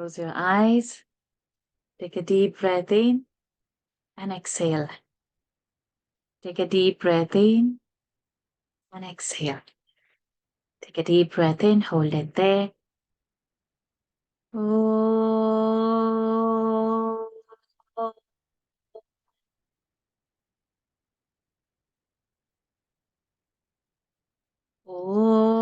Close your eyes. Take a deep breath in and exhale. Take a deep breath in and exhale. Take a deep breath in, hold it there. Oh. Oh.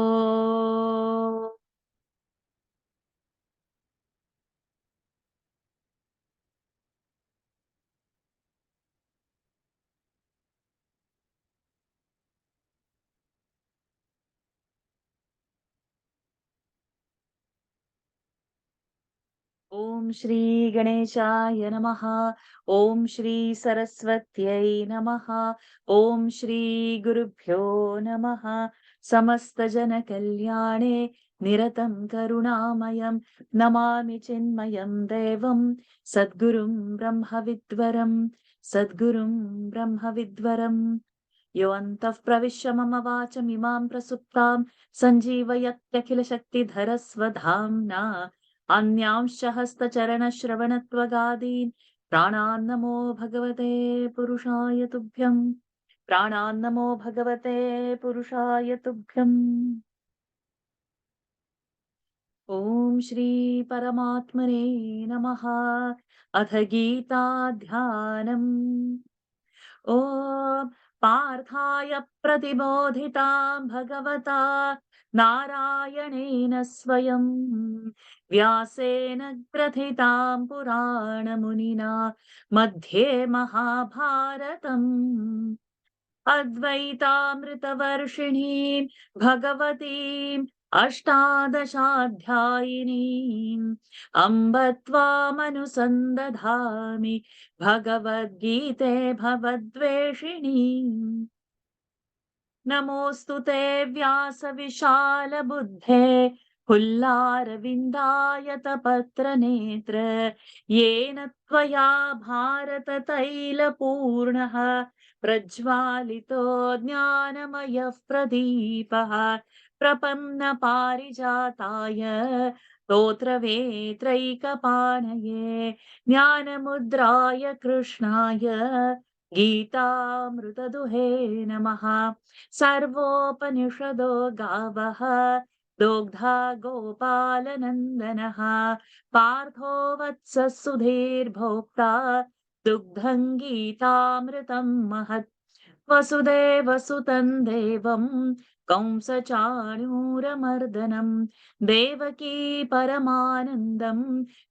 Om Shri Ganeshaya Namaha. Om Shri Saraswatyai Namaha. Om Shri Gurubhyo Namaha. Samasta Jana Kalyane Niratam Karunamayam Namami Chinmayam Devam Sadgurum Brahma Vidvaram Sadgurum Brahma Vidvaram Yoantah Pravishya Mama Vachamimam Prasuptam Sanjeevayatyakhila Shakti Dharasvadhamna अन्यांश्च हस्तचरणश्रवणत्वगादीन् प्राणान्नमो भगवते पुरुषाय तुभ्यम् प्राणान्नमो भगवते पुरुषाय तुभ्यम् ॐ श्री परमात्मने नमः अथ गीताध्यानम् ॐ पार्थाय प्रतिबोधितां भगवता नारायणेन स्वयं व्यासेन ग्रथितां पुराणमुनिना मध्ये महाभारतम् अद्वैतामृतवर्षिणीं भगवतीम् अष्टादशाध्यायिनीम् अम्ब त्वामनुसन्दधामि भगवद्गीते भवद्वेषिणीम् नमोऽस्तु ते व्यासविशालबुद्धे हुल्लारविन्दायतपत्रनेत्र येन त्वया भारततैलपूर्णः प्रज्वालितो ज्ञानमयः प्रदीपः प्रपन्नपारिजाताय स्तोत्रवेत्रैकपाणये ज्ञानमुद्राय कृष्णाय गीतामृतदुहे नमः सर्वोपनिषदो गावः दोग्धा गोपालनन्दनः पार्थो वत्सः सुधीर्भोक्ता दुग्धं गीतामृतं महत् वसुदेवसुतं देवं कंसचाणूरमर्दनं देवकी परमानन्दं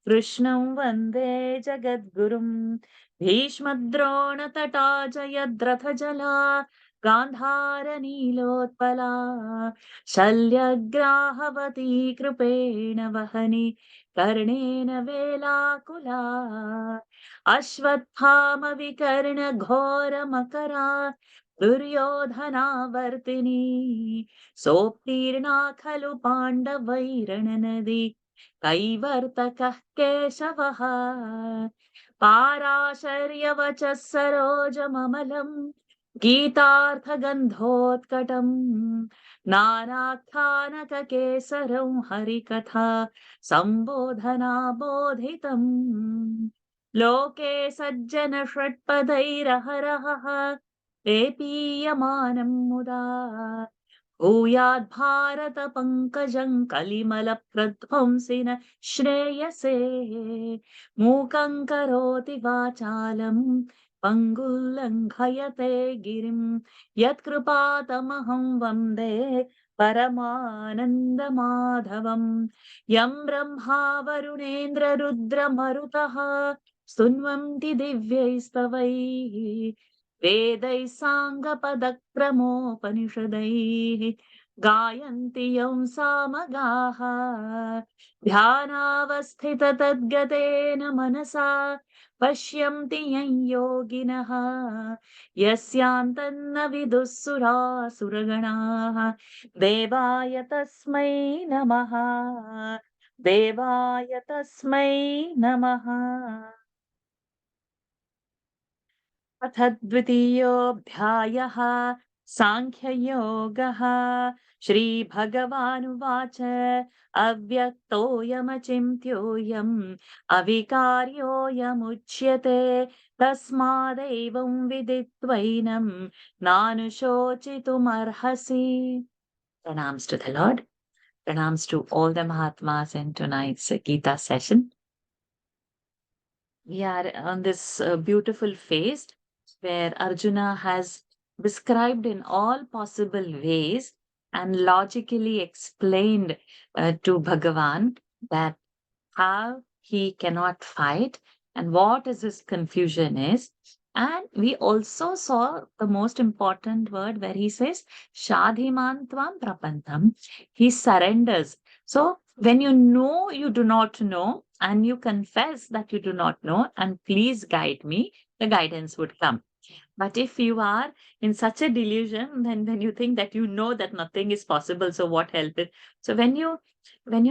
कृष्णं वन्दे जगद्गुरुं भीष्मद्रोणतटा जयद्रथजला गान्धारनीलोत्पला शल्यग्राहवती कृपेण वहनि कर्णेन वेलाकुला अश्वत्थामविकर्णघोरमकरा दुर्योधनावर्तिनी सोत्तीर्णा खलु पाण्डवैरणनदी कैवर्तकः केशवः पाराशर्यवचः सरोजममलम् गीतार्थगन्धोत्कटम् नानाख्यानककेसरं हरिकथा सम्बोधना बोधितम् लोके सज्जन षट्पदैरहरहः पेपीयमानं मुदा भूयाद् पंकजं कलिमलप्रध्वंसिन श्रेयसे मूकं करोति वाचालं पङ्गुल्लङ्घयते गिरिं यत्कृपातमहं वन्दे परमानन्दमाधवम् यं ब्रह्मा वरुणेन्द्ररुद्रमरुतः स्तुन्वन्ति दिव्यैस्तवैः वेदैः साङ्गपदक्रमोपनिषदैः गायन्ति यं सामगाः ध्यानावस्थिततद्गतेन मनसा पश्यन्ति यं योगिनः यस्यान्तन्न विदुः सुरासुरगणाः देवाय तस्मै नमः देवाय तस्मै नमः अथ द्वितीयोऽध्यायः Sankhya Shri Bhagavanuvacha Avyaktoyamachintyoyam Avikaryoyam Uchyate Tasmadevam Viditvainam Nanushochitum Arhasi. Pranams to the Lord. Pranams to all the Mahatmas in tonight's Gita session. We are on this beautiful phase where Arjuna has described in all possible ways and logically explained to Bhagavan that how he cannot fight and what is his confusion is. And we also saw the most important word where he says, Shadhimantvam prapantam. He surrenders. So when you know you do not know and you confess that you do not know and please guide me, the guidance would come. But if you are in such a delusion, then you think that you know that nothing is possible. So what help is? So when you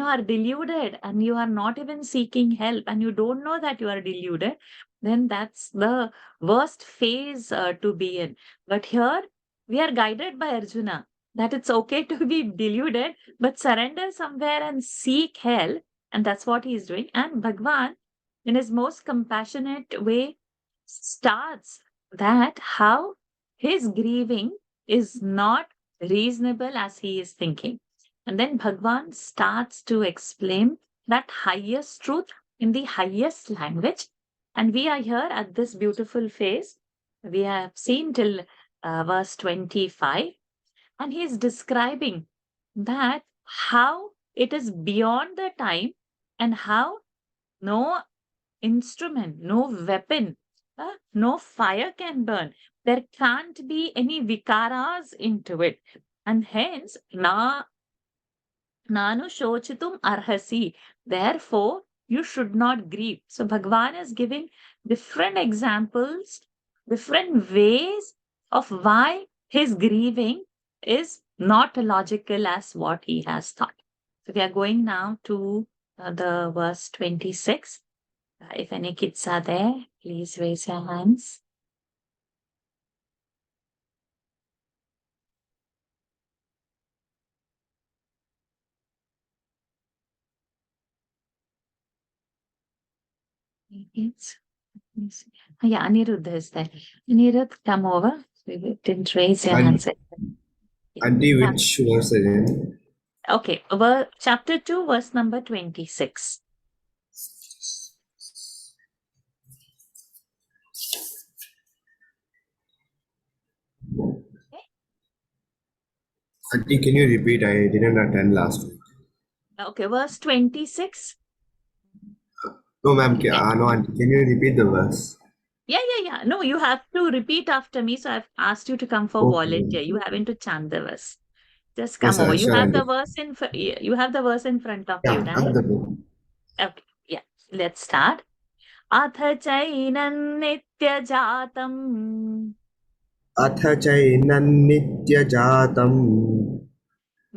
are deluded and you are not even seeking help and you don't know that you are deluded, then that's the worst phase to be in. But here we are guided by Arjuna that it's okay to be deluded, but surrender somewhere and seek help. And that's what he is doing. And Bhagwan, in his most compassionate way, starts that how his grieving is not reasonable as he is thinking. And then Bhagwan starts to explain that highest truth in the highest language. And we are here at this beautiful phase. We have seen till verse 25. And he is describing that how it is beyond the time and how no instrument, no weapon, no fire can burn. There can't be any vikaras into it. And hence, nanu shochitum arhasi. Therefore, you should not grieve. So Bhagwan is giving different examples, different ways of why his grieving is not logical as what he has thought. So we are going now to the verse 26. If any kids are there, please raise your hands. Kids. Yeah, Aniruddha is there. Aniruddha, come over. We didn't raise your hands. Auntie, which verse again? Okay, chapter 2, verse number 26. Auntie, can you repeat? I didn't attend last week. Okay, verse 26. No, ma'am. No, Auntie, can you repeat the verse? Yeah. No, you have to repeat after me. So I've asked you to come for volunteer. You haven't to chant the verse. Just come Yes, over. sir. You Sure, have Auntie. the verse you have the verse in front of you, Yeah, I right? have the book. Okay, yeah. Let's start. अथ चैनं नित्यजातम् अथ चैनन्नित्यजातम्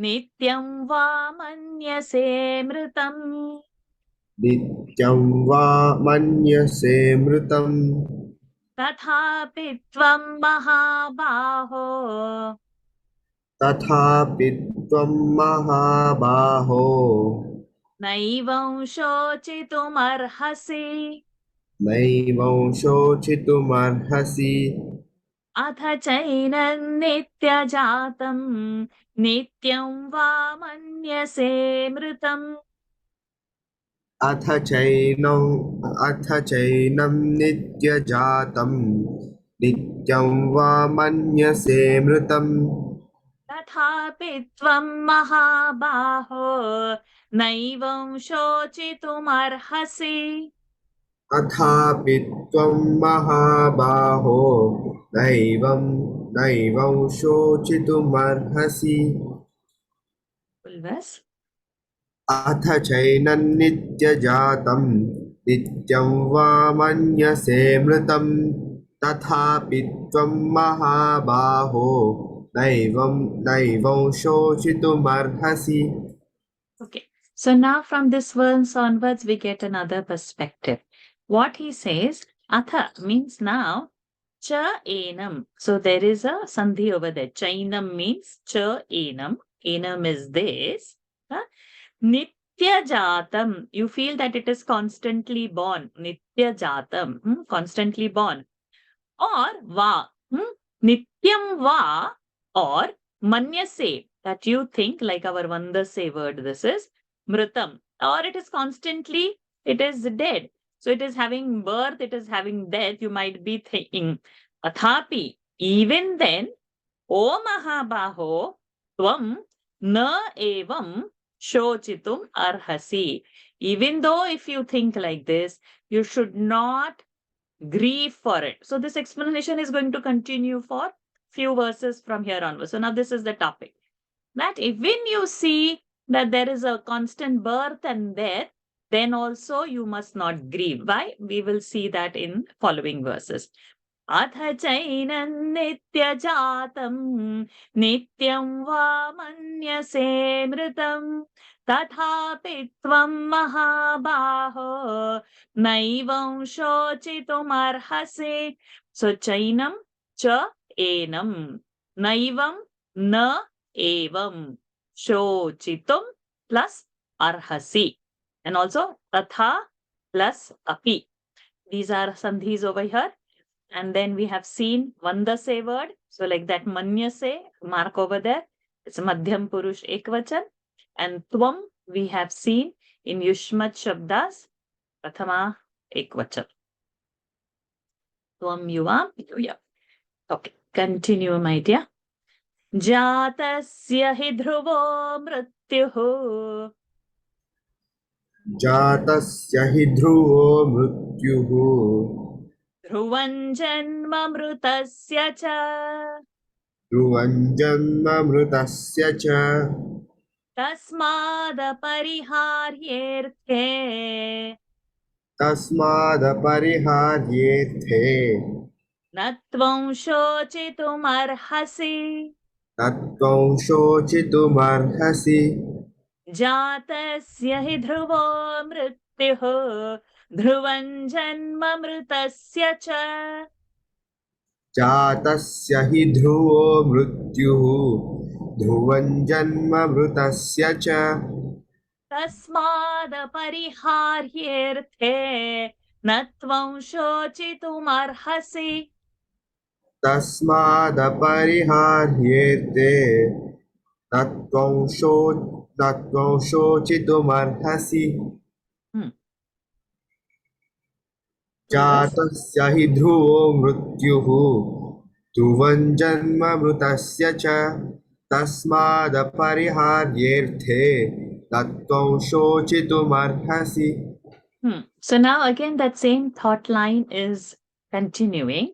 नित्यं वा मन्यसे मृतम् नित्यं वा मन्यसे मृतम् तथापि त्वं महाबाहो तथापि त्वं महाबाहो नैवं शोचितुमर्हसि नैवं शोचितुमर्हसि अथ चैनं नित्यजातम् नित्यं वा मन्यसे मृतम् अथ चैनं नित्यजातं नित्यं वा मन्यसे मृतम् तथापि त्वं महाबाहो नैवं शोचितुमर्हसि अथापि त्वं महाबाहो नैवं शोचितुमर्हसि Ulvas. अथ चैनं नित्यजातं नित्यं वा मन्यसे मृतम् तथापि त्वं महाबाहो नैवं शोचितुमर्हसि. Okay. So now from this verse onwards, we get another perspective. What he says, Atha means now, Cha enam. So there is a sandhi over there. Chainam means cha enam. Enam is this. Huh? Nitya jatam. You feel that it is constantly born. Nitya jatam. Constantly born. Or va. Nityam va. Or manyase. That you think like our Vandase word. This is mritam. Or it is constantly, it is dead. So it is having birth, it is having death. You might be thinking. Athapi. Even then, O Mahabaho, Tvam na evam shochitum arhasi. Even though if you think like this, you should not grieve for it. So this explanation is going to continue for few verses from here onwards. So now this is the topic. That if when you see that there is a constant birth and death, then also you must not grieve. Why? We will see that in following verses. अथ चैनं नित्यजातं नित्यं वा मन्यसे मृतं तथापि त्वं महाबाहो नैवं शोचितुमर्हसि. So chainam cha enam naivam na evam shochitum plus arhasi, and also tatha plus api. These are sandhis over here. And then we have seen Vandase word. So like that Manyase, mark over there. It's Madhyam Purush Ekvachan. And Tvam we have seen in Yushmat Shabdas, Prathama Ekvachan. Tvam Yuvam Yuya. Okay, continue my dear. Jatasya hi dhruvo mrityuhu. जातस्य हि ध्रुवो मृत्युः ध्रुवं जन्म मृतस्य च. ध्रुवं जन्ममृतस्य च तस्मादपरिहार्येऽर्थे तस्मादपरिहार्येऽर्थे न त्वं शोचितुमर्हसि. न त्वं शोचितुमर्हसि. जातस्य हि ध्रुवो मृत्युः ध्रुवं जन्म मृतस्य च. जातस्य हि ध्रुवो मृत्युः ध्रुवं जन्ममृतस्य च तस्मादपरिहार्येऽर्थे न त्वं शोचितुमर्हसि. तस्मादपरिहार्येते न त्वं शोचितुमर्हसि. जातस्य हि ध्रुवो मृत्युः ध्रुवं जन्ममृतस्य च तस्मादपरिहार्येऽर्थे न त्वं शोचितुमर्हसि. So now again that same thought line is continuing.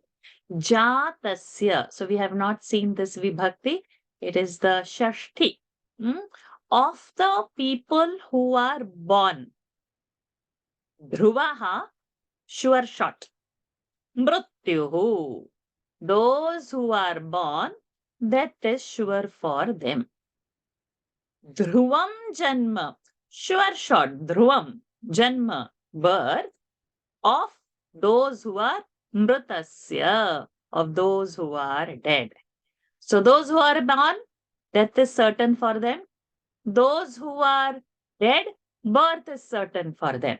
Jatasya. So we have not seen this vibhakti. It is the shashti of the people who are born. Dhruvaha, sure shot. Mrityuhu. Those who are born, that is sure for them. Dhruvam janma. Sure shot. Dhruvam janma. Birth of those who are mritasya, of those who are dead. So those who are born, death is certain for them. Those who are dead, birth is certain for them.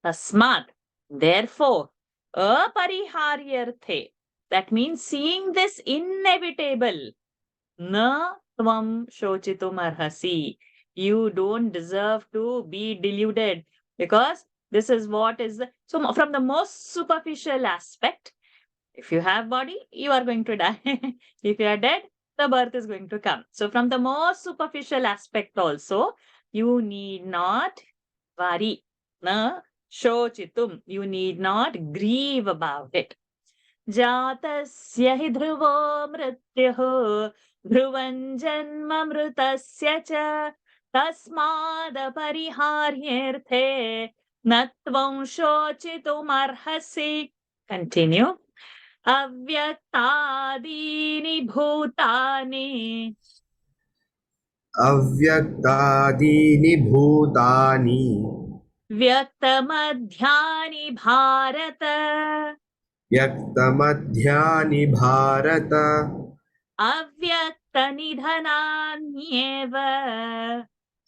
Tasmat, therefore, apariharyarthe. That means seeing this inevitable. Na tvam shochitum arhasi. You don't deserve to be deluded, because this is what is the, so from the most superficial aspect, if you have body, you are going to die. If you are dead, the birth is going to come. So from the most superficial aspect also, you need not worry. Na shochitum. You need not grieve about it. जातस्य हि ध्रुवो मृत्युः ध्रुवं जन्म मृतस्य च तस्मादपरिहार्येऽर्थे न त्वं शोचितुमर्हसि. Continue. अव्यक्तादीनि भूतानि अव्यक्तादीनि भूतानि व्यक्तमध्यानि भारत व्यक्तमध्यानि भारत अव्यक्तनिधनान्येव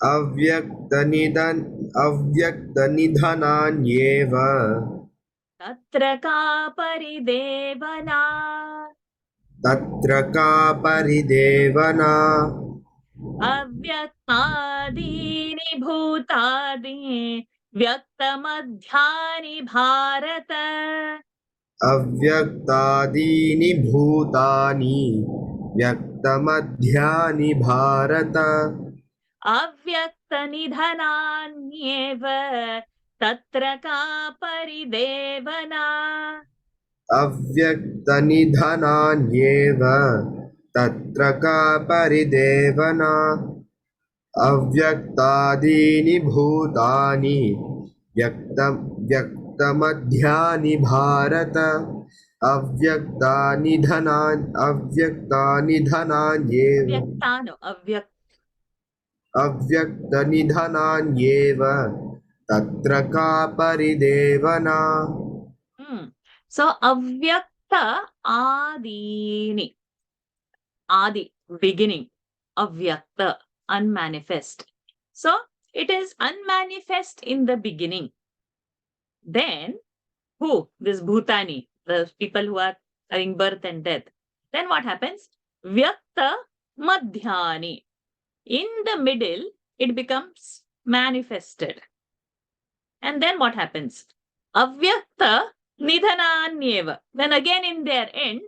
अव्यक्तनिधनान्येव तत्र का परिदेवना तत्र का परिदेवना अव्यक्तादीनि भूतानि व्यक्तमध्यानि भारत अव्यक्तादीनि भूतानि व्यक्तमध्यानि भारत अव्यक्तनिधनान्येव तत्र का परिदेवना अव्यक्तनिधनान्येव तत्र का परिदेवना अव्यक्तादीनि भूतानि व्यक्तमध्यानि भारत अव्यक्तानिधनान्येव अव्यक्तनिधनान्येव तत्र का परिदेवना So avyakta adini adi beginning avyakta unmanifest. So it is unmanifest in the beginning. Then who? This bhutani, the people who are having birth and death. Then what happens? Vyakta madhyani. In the middle, it becomes manifested. And then what happens? Avyakta nidhananyeva. Then again in their end,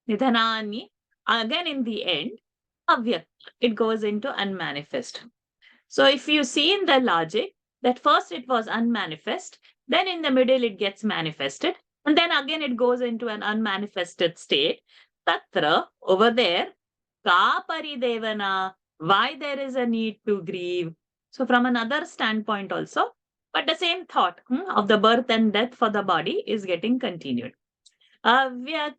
nidhanani, again in the end, avyakta. It goes into unmanifest. So if you see in the logic, that first it was unmanifest, then in the middle it gets manifested, and then again it goes into an unmanifested state. Tatra, over there, ka paridevana, why there is a need to grieve. So from another standpoint also, but the same thought of the birth and death for the body is getting continued. अव्यक्तादीनि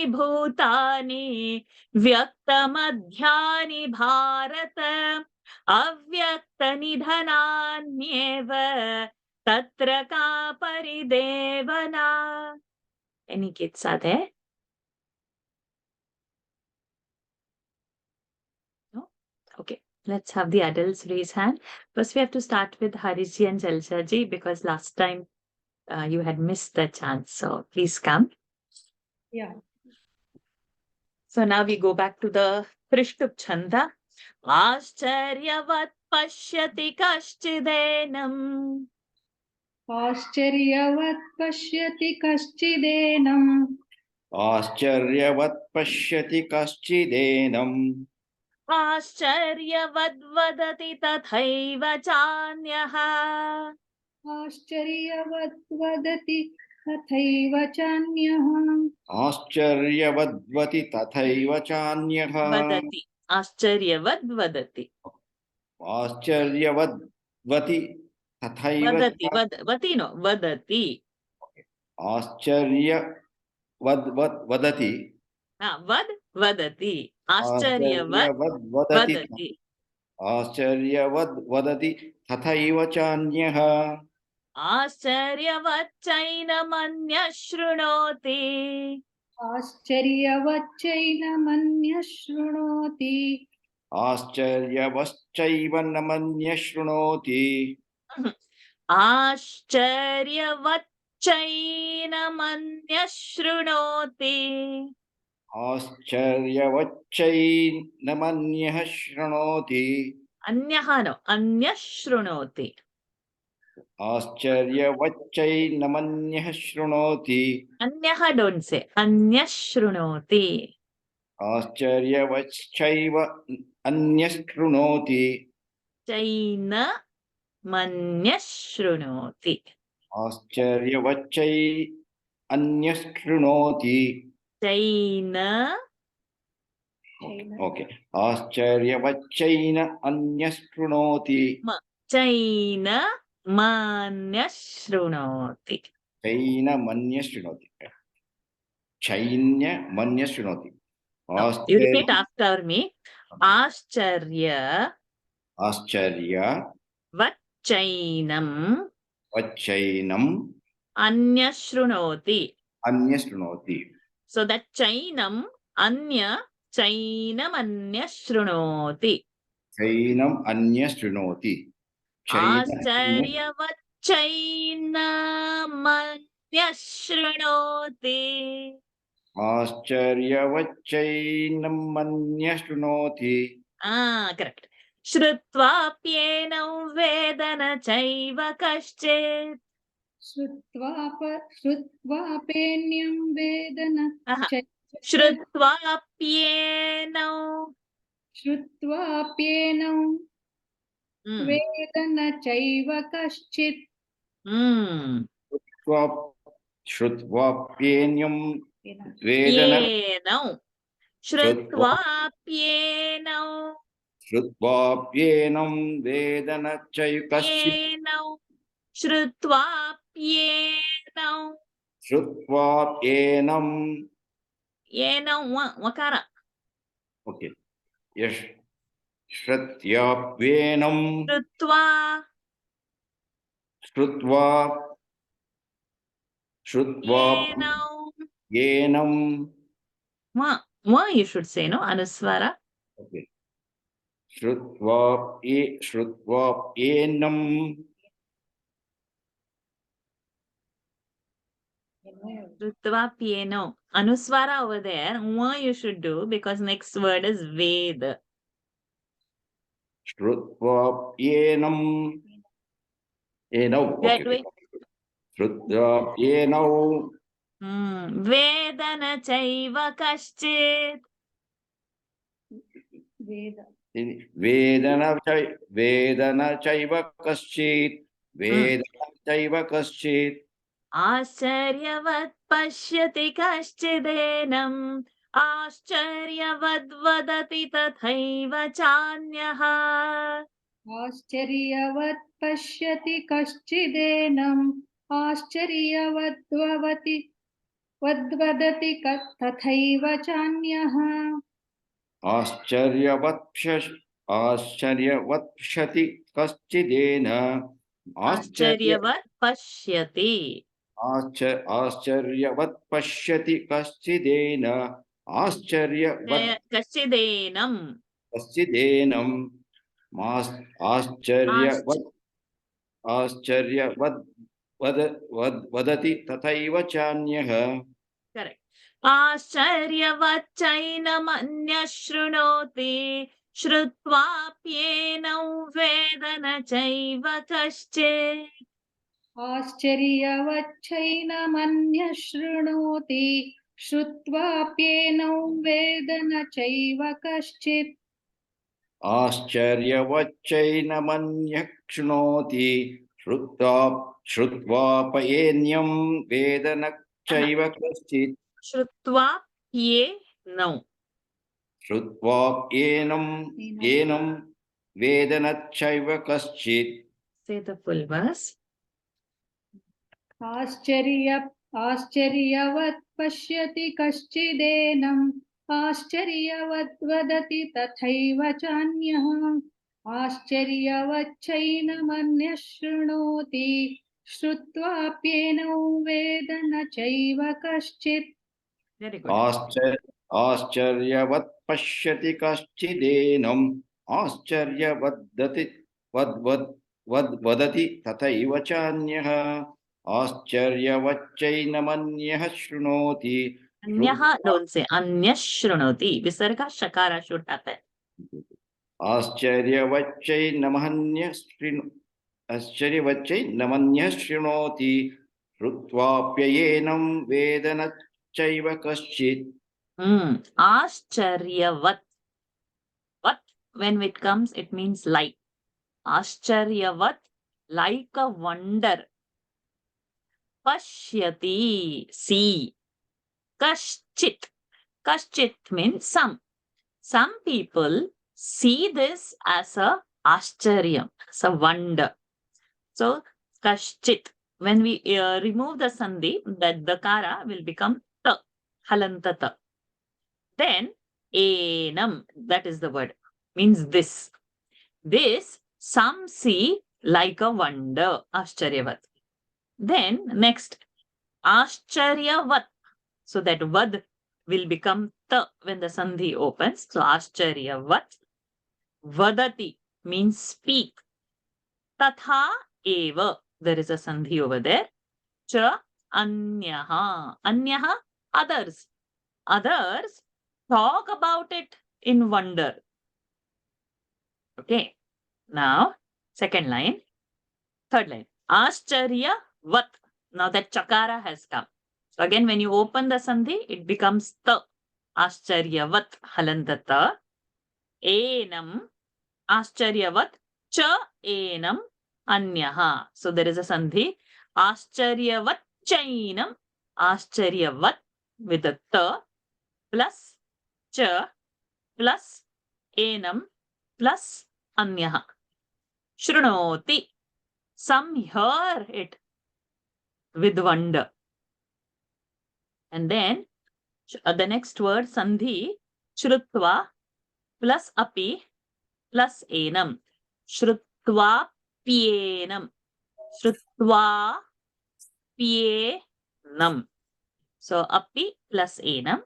भूतानि व्यक्तमध्यानि भारत अव्यक्तनिधनान्येव तत्र का परिदेवना. Any kids are there? No? Okay. Let's have the adults raise hand. First, we have to start with Harishji and Jalshaji because last time you had missed the chance. So please come. Yeah. So now we go back to the Trishtup Chanda. Ascharyavat pashyati kaschidенम्. आश्चर्यवत् पश्यति कश्चिदेनम्. आश्चर्यवत् पश्यति कश्चिदेनम्. आश्चर्यवद् वदति तथैव चान्यः. आश्चर्यवत् वदति तथैव चान्यः. आश्चर्यवद्वति तथैव चान्यः. वदति. आश्चर्यवद् वदति. आश्चर्यवद्वति तथैव वदति. वदति no. वदति. वदति. वद वदति. आश्चर्यवद् वदति. आश्चर्यवद् वदति तथैव चान्यः. आश्चर्यवच्चैनमन्यः शृणोति. आश्चर्यवच्चैनमन्यः शृणोति. आश्चर्यवश्चैव नमन्यः शृणोति. आश्चर्यवच्चैनमन्यः शृणोति. आश्चर्यवच्चैनमन्यः शृणोति. अन्यः नो. अन्यः शृणोति. आश्चर्यवच्चैनमन्यः शृणोति. अन्यः don't say. अन्यः शृणोति. आश्चर्यवच्चैव अन्यः शृणोति. चैन मन्यः शृणोति. आश्चर्यवच्चै अन्यः शृणोति. चैन. ओके. आश्चर्यवच्चैन अन्यः शृणोति. चैन मन्यः शृणोति. चैन मन्यः शृणोति. चैन्य मन्यः शृणोति. You repeat after me. आश्चर्य. आश्चर्य. वच्चैनम्. वच्चैनम्. अन्यः शृणोति. Anya Shrunoti. So that chainam anya chainamanya shrunoti. Chainam Anya Shrunoti. Ascharyavat chainamanya shrunoti. Ascharyavat Anya Shrunoti. Correct. Shrutvaapyenam vedana chaiva kaschet. श्रुत्वापेन्यं वेदन Aha. चैव Shrutvaapyenam. श्रुत्वाप्येनं वेदन चैव कश्चित् Shrutvapyenyam Vedana. Yenam. Shrutvaapyenam. Shrutvapyenam Vedana Chayukashi. Yenam. Shrutvaapyenam. Shrutvapyenam. Yenam. Vakara. Okay. Yes. Shrutyapyenam. Shrutva. Yenam. Yenam. Ma you should say, no? Anuswara. Okay. Shrutvapyenam. Shrutvaapyeno. Anuswara over there. Ma you should do because next word is Ved. Shrutvapyenam. Enau. Get Okay. way. Shrutvapyenau. Vedana chaiva kaschit. वेद Vedana chaiva kaschit. Vedana chaiva kaschit. Ascharyavat pashyati kaschidенam. Ascharyavad vadati tathaiva chanyaha. आश्चर्यवत् पश्यति कश्चिदेनम् आश्चर्यवद्वदति वद्वदति तथैव चान्यः Ascharyavatpshati kaschidena. Ascharyavat pashyati. Ascharyavat pashyati kaschidena. Ascharyavat Kaschidенam. kaschidенam. Ascharyavat vadati tathaiva chanyah. Correct. Ascharyavat chainamanya shrunoti. Shrutvaapyenam vedana chaiva kaschet. आश्चर्यवच्चैनमन्यः शृणोति श्रुत्वाप्येनं वेद न चैव कश्चित् Ascharyavat शृणोति श्रुत्वापयेन्यं वेद न चैव कश्चित्. Shrutvaapyenam. श्रुत्वाप्येनं वेद न चैव कश्चित्. Say the full verse. आश्चर्यवत् पश्यति कश्चिदेनम् आश्चर्यवत् वदति तथैव चान्यः आश्चर्यवच्चैनमन्यः शृणोति श्रुत्वाप्येनं वेद न चैव कश्चित् Very good. आश्चर्यवत् पश्यति कश्चिदेनम् आश्चर्यवदति वदति तथैव चान्यः आश्चर्यवच्चैनमन्यः शृणोति. Anyaha, don't say. Anyah shrunoti. Visarga shakara should happen. आश्चर्यवच्चैनमन्यः शृणोति श्रुत्वाप्ययेनं वेद न चैव कश्चित्. Ascharyavat. What? When it comes, it means like. Ascharyavat, like a wonder. Pashyati, see. Kaschit. Kaschit means some. Some people see this as a ascharya, as a wonder. So, kaschit. When we remove the sandhi, that the kara will become ta, halantata. Then, enam, that is the word, means this. This, some see like a wonder, ascharyavat. Then, next, ascharyavat. So that vad will become ta when the sandhi opens. So Ascharyavat. Vadati means speak. Tatha eva. There is a sandhi over there. Cha anyaha. Anyaha, others. Others talk about it in wonder. Okay. Now, second line. Third line. Ascharyavat. Now that chakara has come. So again, when you open the sandhi, it becomes ta. Ascharyavat halantata. Enam. Ascharyavat. Cha enam. Anyaha. So there is a sandhi. Ascharyavat chainam. Ascharyavat with a ta plus cha plus enam plus anyaha. Shrunoti. Some hear it with wonder. And then the next word, sandhi, shrutva plus api plus enam. Shrutva pienam. Shrutva pienam. So api plus enam.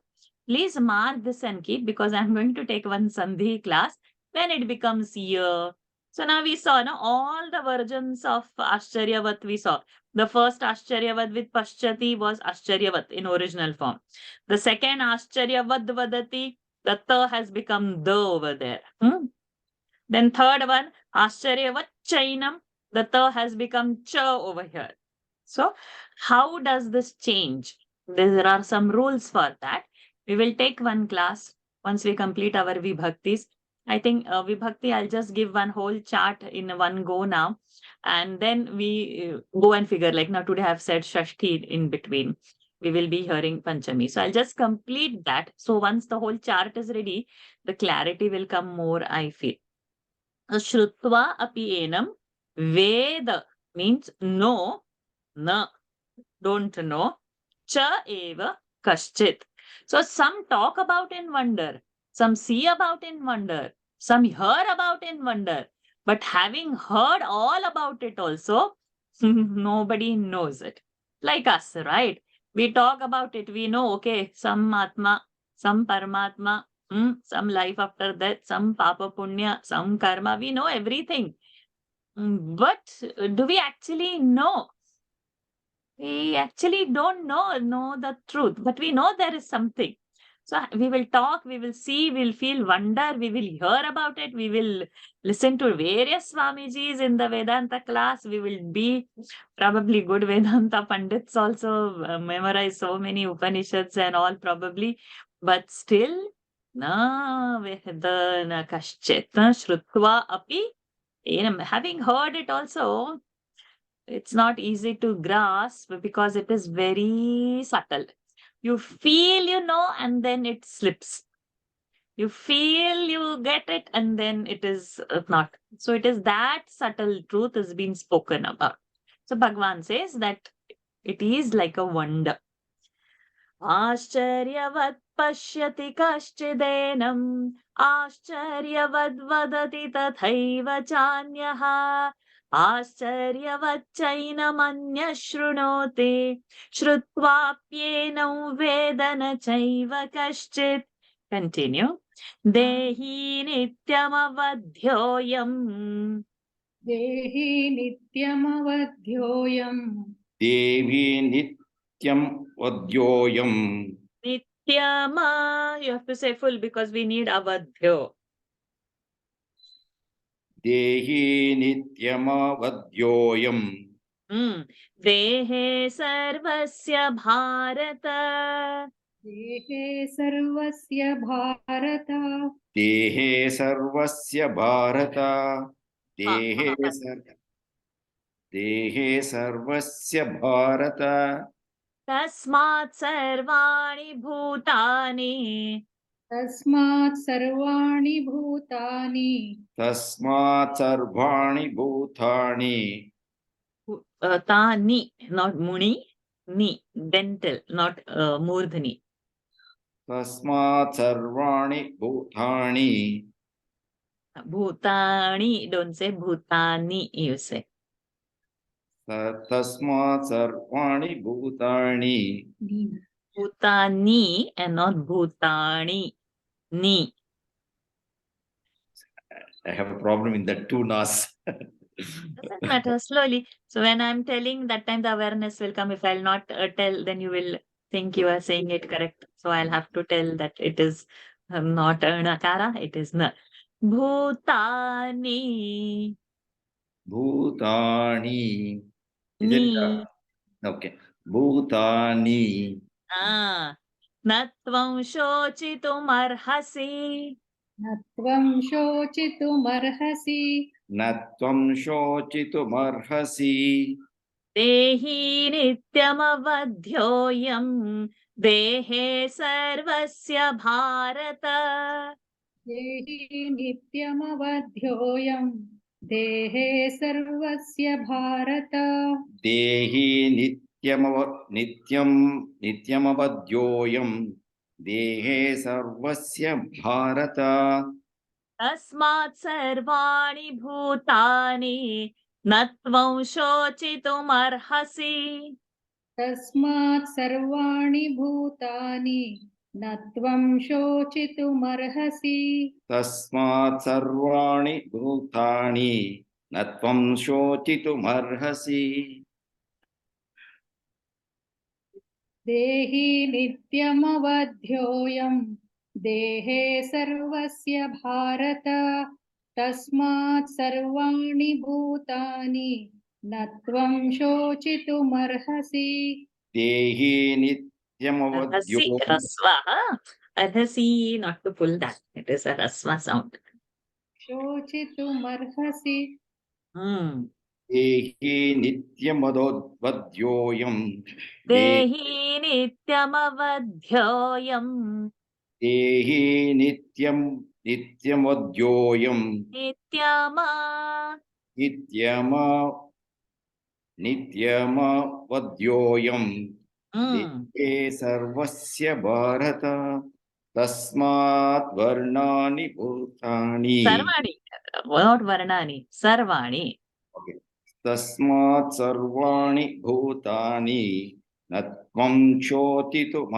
Please mark this and keep, because I'm going to take one sandhi class when it becomes year. So now we saw all the versions of Ascharyavat we saw. The first Ascharyavat with Paschati was Ascharyavat in original form. The second Ascharyavat Vadati, the ta has become the over there. Then third one, Ascharyavat Chainam, the ta has become cha over here. So how does this change? There are some rules for that. We will take one class once we complete our Vibhaktis. I think Vibhakti, I'll just give one whole chart in one go now. And then we go and figure, like now today I've said Shashti in between. We will be hearing Panchami. So I'll just complete that. So once the whole chart is ready, the clarity will come more, I feel. Shrutva api enam. Veda means no, na, don't know. Cha eva kaschit. So some talk about in wonder, some see about in wonder, some hear about in wonder. But having heard all about it also, nobody knows it. Like us, right? We talk about it, we know, okay, some Atma, some Paramatma, some life after death, some Papa Punya, some Karma, we know everything. But do we actually know? We actually don't know the truth, but we know there is something. So we will talk, we will see, we'll feel wonder, we will hear about it, we will listen to various Swamijis in the Vedanta class, we will be probably good Vedanta Pandits also, memorize so many Upanishads and all probably, but still, na Vedana kaschit, shrutva api, having heard it also, it's not easy to grasp because it is very subtle. You feel, and then it slips. You feel you get it, and then it is not. So it is that subtle truth is being spoken about. So Bhagavan says that it is like a wonder. Ascharyavat pashyati kaschidенам, Ascharyavat vadati tathaiva chanyaha, Ascharyavat-chainamanya shrunoti, Shrutvaapyenam vedana chaiva kaschit. Continue. Dehi nityamavadhyoyam. देहि नित्यमवध्योऽयम् देवी नित्यं वद्योऽयम् Nityama. You have to say full because we need avadhyo. देहि नित्यमवद्योऽयम् देहे सर्वस्य भारत. देहे सर्वस्य भारत देहे सर्वस्य भारत देहे सर्वस्य भारत तस्मात् सर्वाणि भूतानि. तस्मात् सर्वाणि भूतानि तस्मात् सर्वाणि भूतानि Tani, not muni, ni, dental, not murdhani. तस्मात् सर्वाणि भूतानि Bhutani, don't say bhutani, you say. तस्मात् सर्वाणि भूतानि Bhutani and not Bhutani. Ni. I have a problem in that two nas. Doesn't matter, slowly. So when I'm telling, that time the awareness will come. If I'll not tell, then you will think you are saying it correct. So I'll have to tell that it is not Nakara, it is Na. Bhutani. Bhutani. Is it? Ni. Okay. Bhutani. Ah. Natvam shochitumarhasi. न त्वं शोचितुमर्हसि Natvam shochitumarhasi. Dehi nityamavadhyoyam dehe sarvasya bharata. देहि नित्यमवध्योऽयं देहे सर्वस्य Bharata Dehi nityamavadyoyam. Dehe sarvasya bharata. Tasmat sarvani bhutani natvam shochitumarhasi. तस्मात् सर्वाणि भूतानि न त्वं शोचितुमर्हसि Tasmat sarvani bhutani. Natvam shochitumarhasi. देहि नित्यमवध्योऽयं देहे सर्वस्य भारत तस्मात् सर्वाणि भूतानि न त्वं शोचितुमर्हसि Dehi Arhasi, nityamavadyoyam. rasva. Arhasi, not to pull that. It is a rasva sound. शोचितुमर्हसि Hmm. Dehi nityamavadyoyam. Dehi nityamavadhyoyam Dehi nityamavadyoyam. nityama. Nityama nityamavadyoyam. Hmm. Dehe sarvasya bharata. Tasmat varnani bhutani. Sarvani, not varnani, sarvani. Okay. Tasmat sarvani bhutani. Natvam shotitum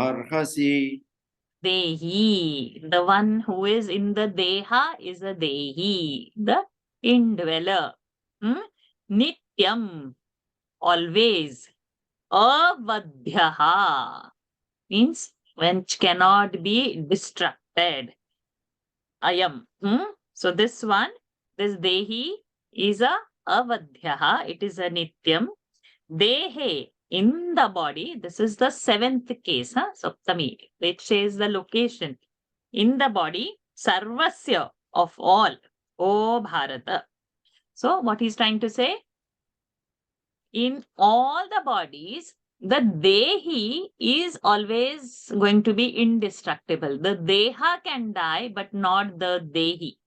Dehi, the one who is in the deha is a dehi, the indweller. Hmm? Nityam, always. Avadhyaha means which cannot be distracted. Ayam. So this one, this dehi is a avadhyaha. It is a nityam. Dehe, in the body. This is the seventh case, Saptami, which says the location. In the body, sarvasya, of all. O Bharata. So what he's trying to say? In all the bodies, the dehi is always going to be indestructible. The deha can die, but not the dehi.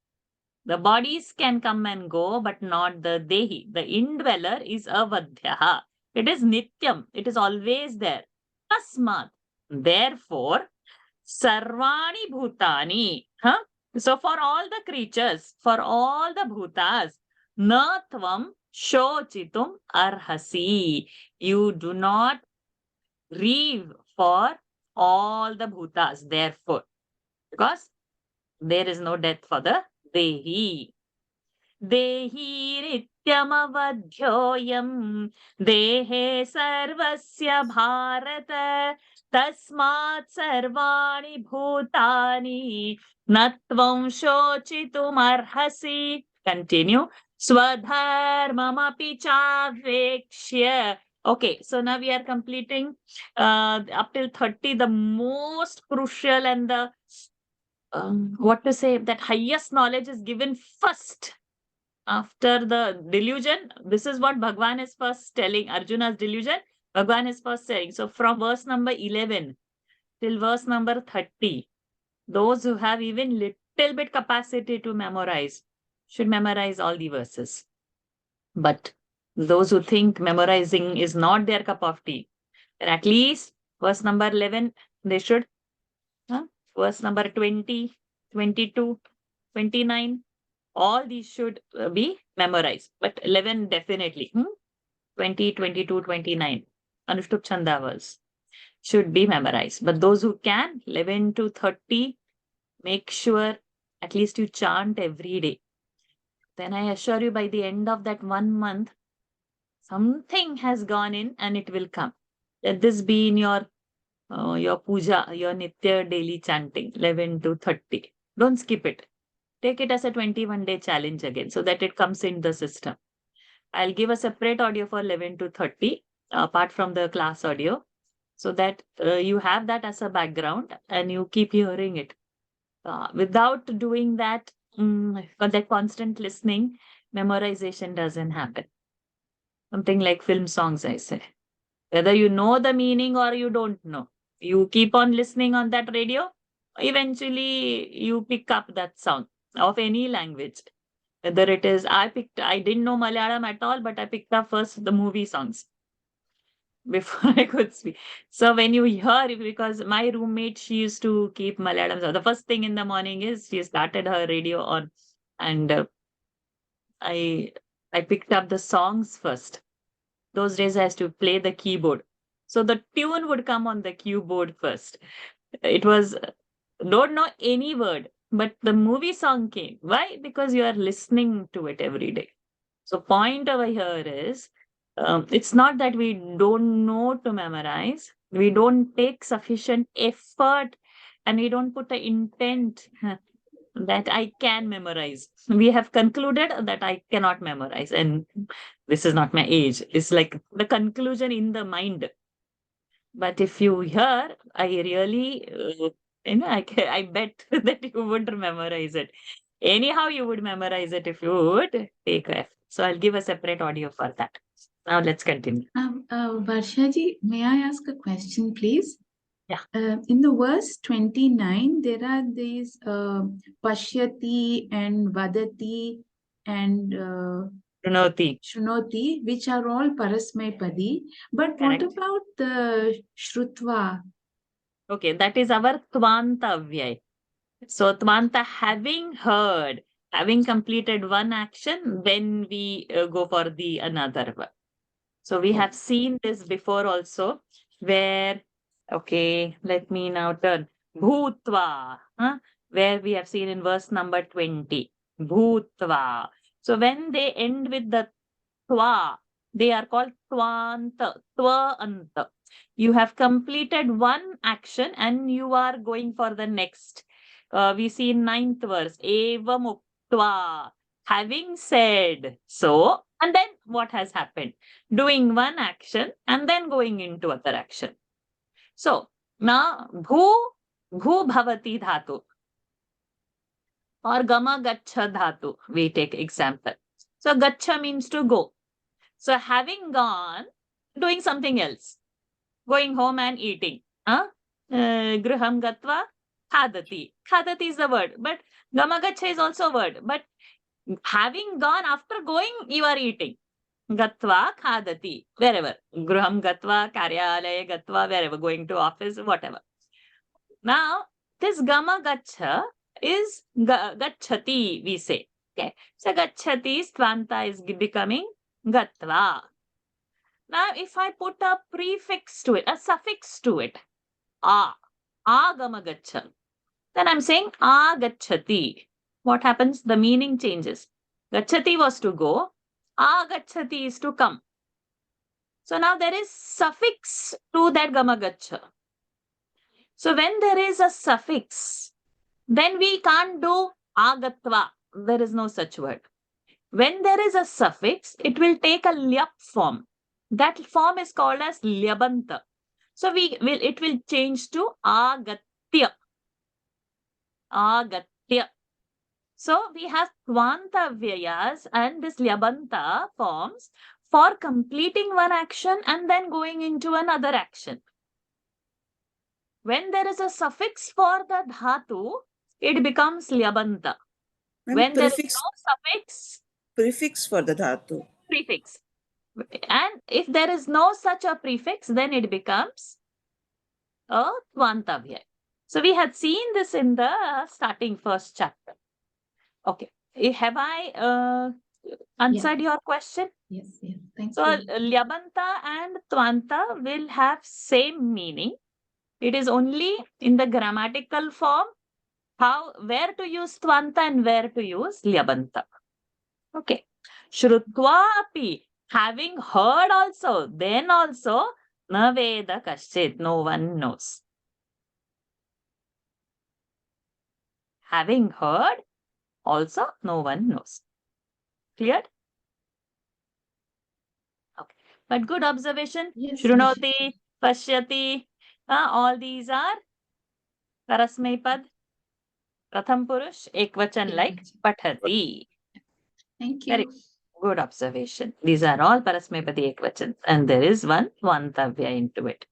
The bodies can come and go, but not the dehi. The indweller is avadhyaha. It is nityam. It is always there. Tasmat. Therefore, sarvani bhutani. So for all the creatures, for all the bhutas, na tvam shochitum arhasi. You do not grieve for all the bhutas, therefore, because there is no death for the dehi. Dehi nityamavadhyoyam dehe sarvasya bharata tasmat sarvani bhutani natvam shochitum arhasi. Continue. Swadharmamapi chavekshya. Okay, so now we are completing up till 30, the most crucial and the what to say, that highest knowledge is given first after the delusion. This is what Bhagwan is first telling. Arjuna's delusion, Bhagwan is first saying. So from verse number 11 till verse number 30, those who have even little bit capacity to memorize should memorize all the verses. But those who think memorizing is not their cup of tea, then at least verse number 11, they should. Verse number 20, 22, 29, all these should be memorized. But 11 definitely. 20, 22, 29. Anushtup Chanda verse. should be memorized. But those who can, 11 to 30, make sure at least you chant every day. Then I assure you, by the end of that 1 month, something has gone in and it will come. Let this be in your puja, your nitya daily chanting, 11 to 30. Don't skip it. Take it as a 21-day challenge again so that it comes in the system. I'll give a separate audio for 11 to 30 apart from the class audio so that you have that as a background and you keep hearing it. Without doing that, that constant listening, memorization doesn't happen. Something like film songs, I say. Whether you know the meaning or you don't know, you keep on listening on that radio, eventually you pick up that sound of any language. Whether it is, I didn't know Malayalam at all, but I picked up first the movie songs before I could speak. So when you hear, because my roommate, she used to keep Malayalam. So the first thing in the morning is she started her radio on, and I picked up the songs first. Those days I used to play the keyboard. So the tune would come on the keyboard first. It was, don't know any word, but the movie song came. Why? Because you are listening to it every day. So point over here is, it's not that we don't know to memorize. We don't take sufficient effort and we don't put the intent that I can memorize. We have concluded that I cannot memorize and this is not my age. It's like the conclusion in the mind. But if you hear, I really, I bet that you would memorize it. Anyhow, you would memorize it if you would take effort. So I'll give a separate audio for that. Now let's continue. Varshaji, may I ask a question, please? Yeah. In the verse 29, there are these Pashyati and Vadati and Shrunoti, which are all Parasmaipadi. But Correct. what about the Shrutva? Okay, that is our Tvanta Vyay. So Tvanta, having heard, having completed one action, then we go for the another one. So we have seen this before also, where, okay, let me now turn. Bhutva, where we have seen in verse number 20. Bhutva. So when they end with the twa, they are called twanta, twaanta. You have completed one action and you are going for the next. We see in 9th verse, evam uktva, having said so, and then what has happened? Doing one action and then going into other action. So now bhu bhavati dhatu or gama gacha dhatu, we take example. So gacha means to go. So having gone, doing something else, going home and eating. Griham gatva khadati. Khadati is the word, but gamagacha is also a word. But having gone, after going, you are eating. Gatva khadati, wherever. Griham gatva, karyalaya gatva, wherever, going to office, whatever. Now, this gamagacha is gachati, we say. Okay. So gachati, tvanta is becoming gatva. Now, if I put a prefix to it, a suffix to it, agamagacha, then I'm saying agachati. What happens? The meaning changes. Gachati was to go, agachati is to come. So now there is suffix to that gamagacha. So when there is a suffix, then we can't do agatva. There is no such word. When there is a suffix, it will take a lyap form. That form is called as lyabanta. So it will change to agatya. Agatya. So we have tvanta vyayas and this lyabanta forms for completing one action and then going into another action. When there is a suffix for the dhatu, it becomes lyabanta. When there is no suffix, prefix for the dhatu. Prefix. And if there is no such a prefix, then it becomes a tvantavya. So we had seen this in the starting first chapter. Okay. Have I answered your question? Yes, yes. Thank So you. Lyabanta and Twanta will have same meaning. It is only in the grammatical form where to use Twanta and where to use Lyabanta. Okay. Shrutva api, having heard also, then also, na veda kaschit, no one knows. Having heard, also no one knows. Clear? Okay. But good observation. Yes, Shrunoti, pashyati, all these are Parasmaipad, Pratham Purush, Ekvachan like Pathati. Thank Very you. good observation. These are all Parasmaipadi Ekvachans. And there is one Tvantavya into it.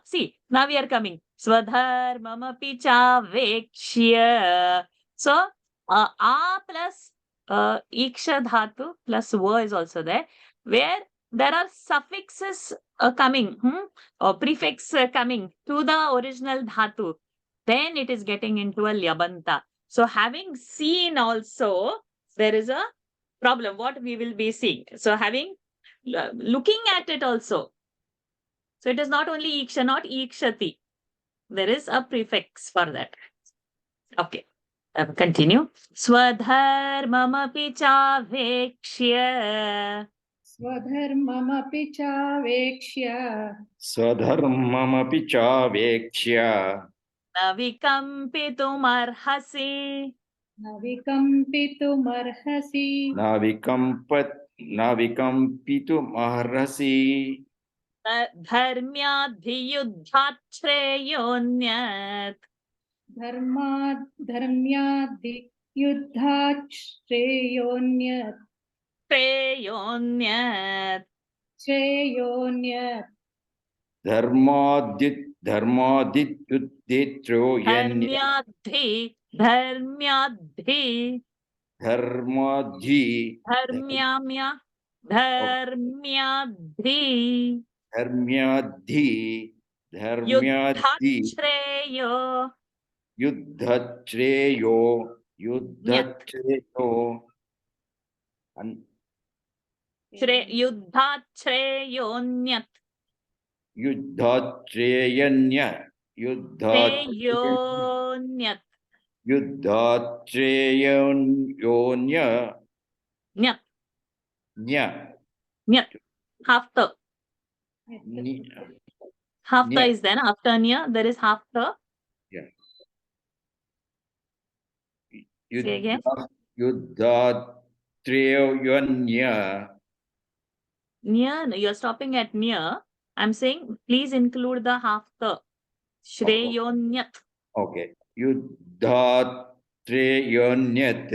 See, now we are coming. Swadharmamapi cha vekshya. So, a plus iksha dhatu plus va is also there, where there are suffixes coming, or prefix coming to the original dhatu. Then it is getting into a lyabanta. So, having seen also, there is a problem what we will be seeing. So looking at it also. So it is not only iksha, not ikshati. There is a prefix for that. Okay. Continue. Swadharmamapi cha vekshya. स्वधर्ममपि चावेक्ष्य स्वधर्ममपि चावेक्ष्य Na vikampitum न विकम्पितुमर्हसि न विकम्पितुमर्हसि dharmyadhiyuddhat shreyonyat. धर्म्याद्युद्धात् श्रेयोन्यत् Shreyonyat. श्रेयोन्यत् धर्मादित्युद्धित्रोयन्य Dharmyadhi. धर्माद्धि Dharmyamya. Dharmyadhi. धर्म्याद्धि धर्म्याद्धि Yuddhachreyo. युद्धश्रेयो Nyat. Yuddhachreyonyat. युद्धाश्रेयन्य Shreyonyat. युद्धाश्रेयोन्य Nyat. न्य Nyat. After. नि- After new is then. After nya, there is after. Say again. युद्धाश्रेयोन्य Near, you're stopping at near. I'm saying please include the after. Shreyonyat. Okay. Yuddhatreyonyat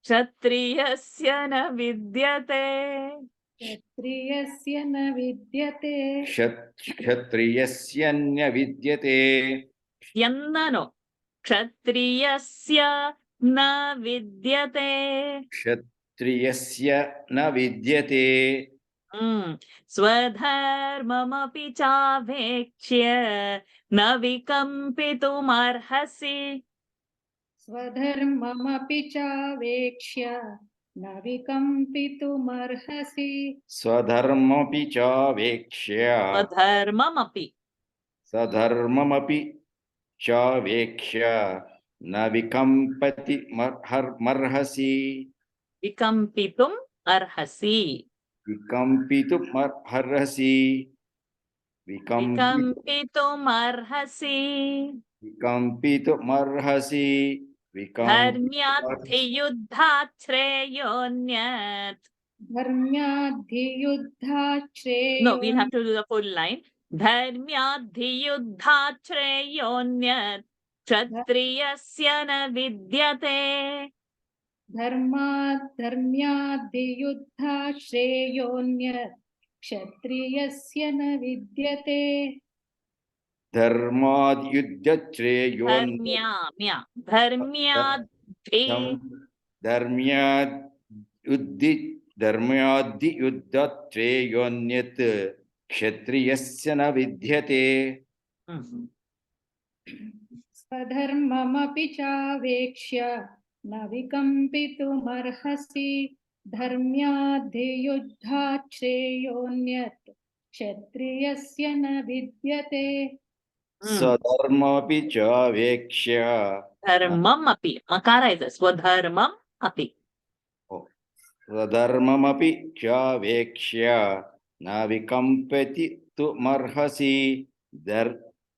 Kshatriyasya na vidyate. क्षत्रियस्य न विद्यते kshatriyasya vidyate Yannano. Kshatriyasya na vidyate. kshatriyasya na vidyate Swadharmamapi chavekshya na vikampitum स्वधर्ममपि चावेक्ष्य न विकम्पितुमर्हसि swadharmapi chavekshya sadharmamapi chavekshya na vikampati marhasi Vikampitum arhasi. vikampitu marhasi Vikampitum arhasi. vikampitu marhasi Dharmyadhiyuddhachreyonyat. धर्म्याद्धियुद्धात् No, we'll have श्रेयोन् to do the full line. Dharmyadhiyuddhachreyonyat. Kshatriyasya na vidyate. धर्म्याद्धियुद्धात् श्रेयोन्यत् क्षत्रियस्य न विद्यते dharmad yuddhachreyon Dharmyadhi. dharmyadhi yuddhachreyonyat kshatriyasya na vidyate स्वधर्ममपि चावेक्ष्य न विकम्पितुमर्हसि धर्म्याद्धियुद्धात् श्रेयोऽन्यत् क्षत्रियस्य न विद्यते. स्वधर्ममपि चावेक्ष्य Dharmam api. Makara is this. Swadharmam api. स्वधर्ममपि चावेक्ष्य न विकम्पति तु मर्हसि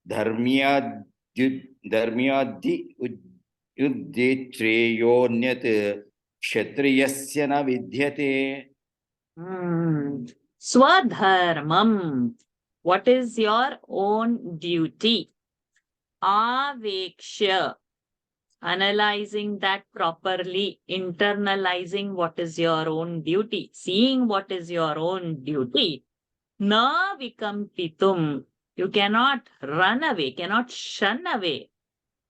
धर्म्याद्धि युद्धे श्रेयोऽन्यत् क्षत्रियस्य न विद्यते. Swadharmam. What is your own duty? Aveksha. Analyzing that properly, internalizing what is your own duty, seeing what is your own duty. Na vikampitum. You cannot run away, cannot shun away.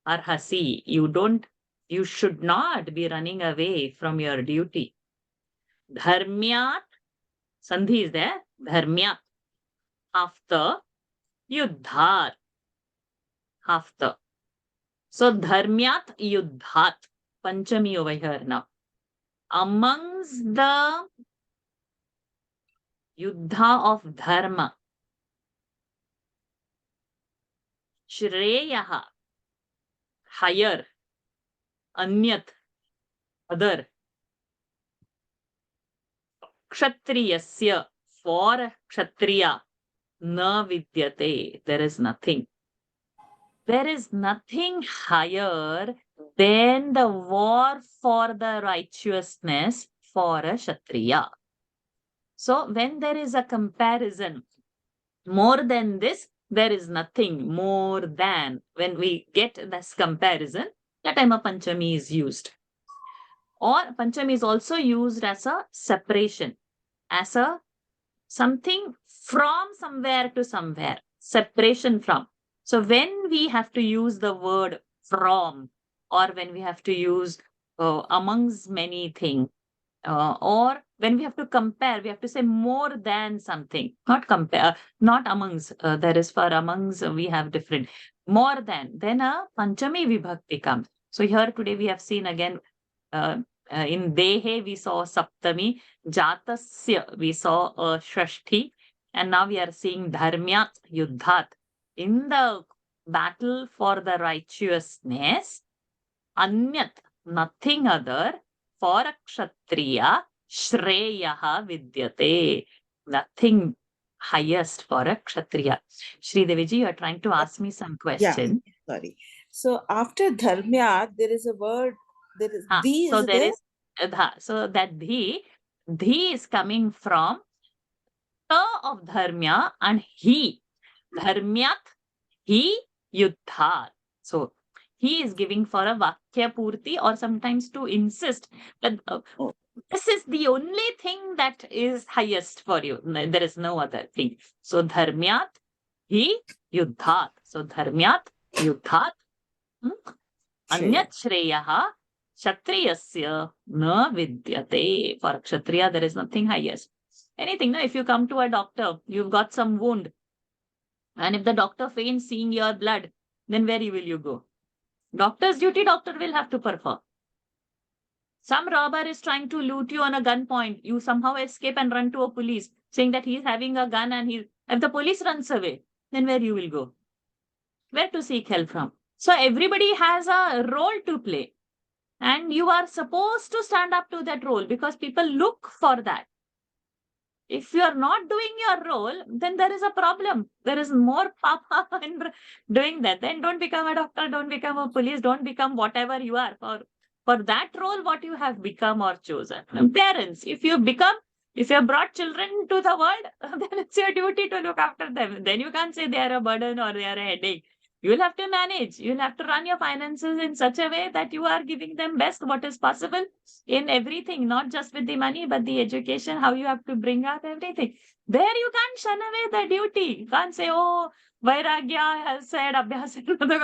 Arhasi. You should not be running away from your duty. Dharmyat. Sandhi is there. Dharmyat. After. Yuddhat. After. So dharmyat yuddhat. Panchami over here now. Amongst the yuddha of dharma, shreyaha, higher, anyat, other, kshatriyasya, for kshatriya, na vidyate, there is nothing. There is nothing higher than the war for the righteousness for a kshatriya. So when there is a comparison, more than this, there is nothing more than. When we get this comparison, that time a Panchami is used. Or Panchami is also used as a separation, as a something from somewhere to somewhere, separation from. So when we have to use the word from, or when we have to use amongst many things, or when we have to compare, we have to say more than something, not compare, not amongst. There is for amongst, we have different. More than, then a Panchami Vibhakti comes. So here today we have seen again, in Dehe we saw Saptami, Jatasya we saw Shashti, and now we are seeing Dharmyat Yuddhat. In the battle for the righteousness, Anyat, nothing other, for a kshatriya, shreyaha vidyate. Nothing highest for a kshatriya. Shri Deviji, you are trying to ask me some question. Sorry. So after dharmya, there is a word, there is dhi, So is there there? is so that dhi is coming from ta of dharmya and he. Dharmyat, he, yuddhat. So he is giving for a vakya purti, or sometimes to insist that this is the only thing that is highest for you. There is no other thing. So dharmyat, he, yuddhat. So dharmyat, yuddhat. Anyat shreyaha, kshatriyasya na vidyate. For kshatriya, there is nothing highest. Anything, no? If you come to a doctor, you've got some wound, and if the doctor feigns seeing your blood, then where will you go? Doctor's duty, doctor will have to perform. Some robber is trying to loot you on a gunpoint. You somehow escape and run to a police, saying that he is having a gun, and if the police runs away, then where you will go? Where to seek help from? So everybody has a role to play. And you are supposed to stand up to that role, because people look for that. If you are not doing your role, then there is a problem. There is more papa in doing that. Then don't become a doctor, don't become a police, don't become whatever you are. For that role, what you have become or chosen. Parents, if you have brought children to the world, then it's your duty to look after them. Then you can't say they are a burden or they are a headache. You'll have to manage. You'll have to run your finances in such a way that you are giving them best what is possible in everything, not just with the money, but the education, how you have to bring out everything. There you can't shun away the duty. You can't say, oh, Vairagya has said Abhyasa.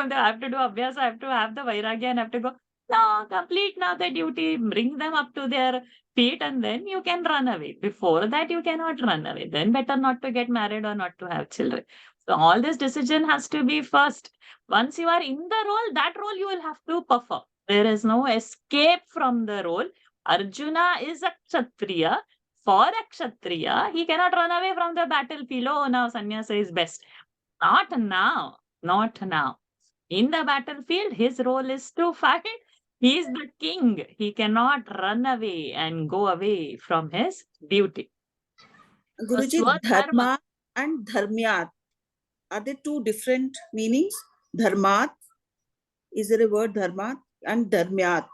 I have to do Abhyasa, I have to have the Vairagya and I have to go. No, complete now the duty. Bring them up to their feet and then you can run away. Before that, you cannot run away. Then better not to get married or not to have children. So all this decision has to be first. Once you are in the role, that role you will have to perform. There is no escape from the role. Arjuna is a Kshatriya. For a Kshatriya, he cannot run away from the battlefield. Oh, now sannyasa is best. Not now. Not now. In the battlefield, his role is to fight. He is the king. He cannot run away and go away from his duty. Guruji, Swadharma. dharma and dharmyat, are they two different meanings? Dharmat, is there a word dharmat and dharmyat?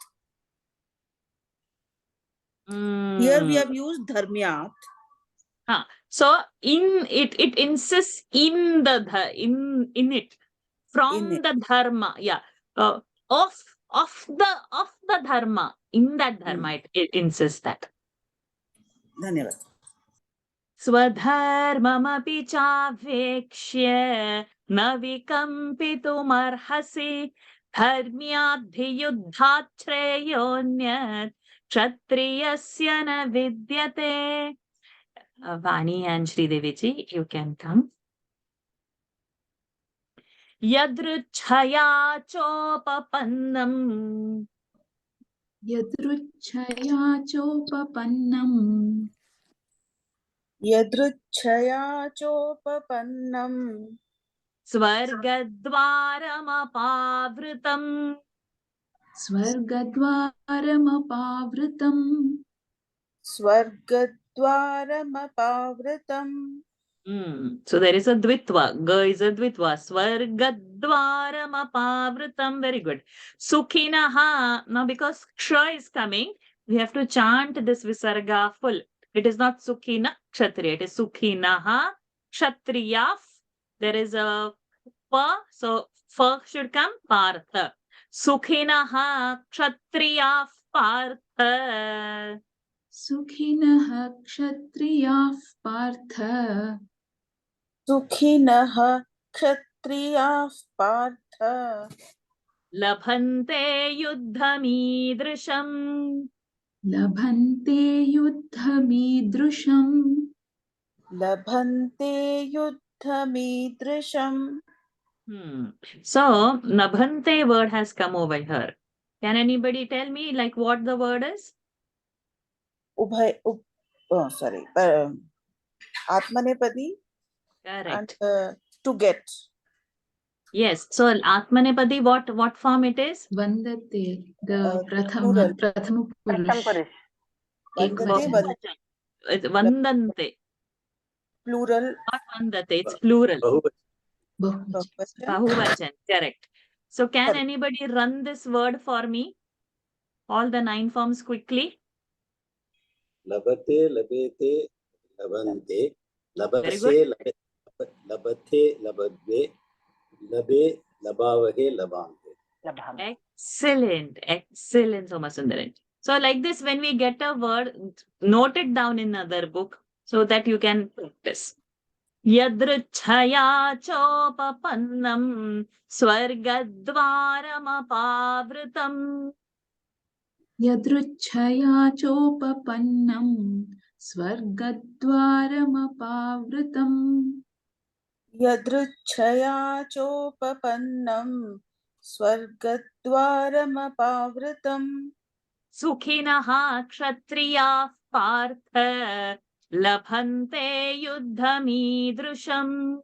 Here we have used dharmyat. So in it, it insists in the in it from In it. the dharma. Yeah. Of the dharma. In that dharma, it insists that. Dhanyavad. स्वधर्ममपि चावेक्ष्य न विकम्पितुमर्हसि धर्म्याद्धियुद्धात् श्रेयोऽन्यत् क्षत्रियस्य न विद्यते. Vani and Sridevi, you can come. Yadruchaya chopapannam. Yadruchaya chopapannam. Yadruchaya chopapannam. Svargadvaramapavritam. Svargadvaramapavritam. Svargadvaramapavritam. So there is a dvitva. Ga is a dvitva. Svargadvaramapavritam. Very good. Sukhinaha. Now because ksha is coming, we have to chant this visarga full. It is not sukhina kshatriya. It is sukhinaha kshatriya. There is a pa. So fa should come. Partha. Sukhinaha kshatriya partha. Sukhinaha kshatriyah partha. Sukhinaha kshatriyah partha. Labhante yuddhamidrisham. Labhante yuddhamidrusham. Labhante yuddhamidrisham. So, Nabhante word has come over here. Can anybody tell me like what the word is? Sorry. Atmanepadi. Correct. And to get. Yes. So, Atmanepadi, what form it is? Vandate, the Plural. prathama purush. Vandate, It's Vandante. Plural. Not Vandate, it's plural. Bahuvachan. Bahuvachan. Correct. So, can Correct. anybody run this word for me? All the 9 forms quickly. Labate, labete, labante, Very good. labase, labate, labadve, labe, labavahe, labante. Excellent. Excellent, Somasundaran. So like this, when we get a word, note it down in another book so that you can practice. Yadruchaya chopapannam swargadvaramapavritam. Yadruchaya chopapannam svargadvaramapavritam. Yadruchaya chopapannam svargadvaramapavritam. Sukhinaha kshatriya partha labhante yuddhamidrusham.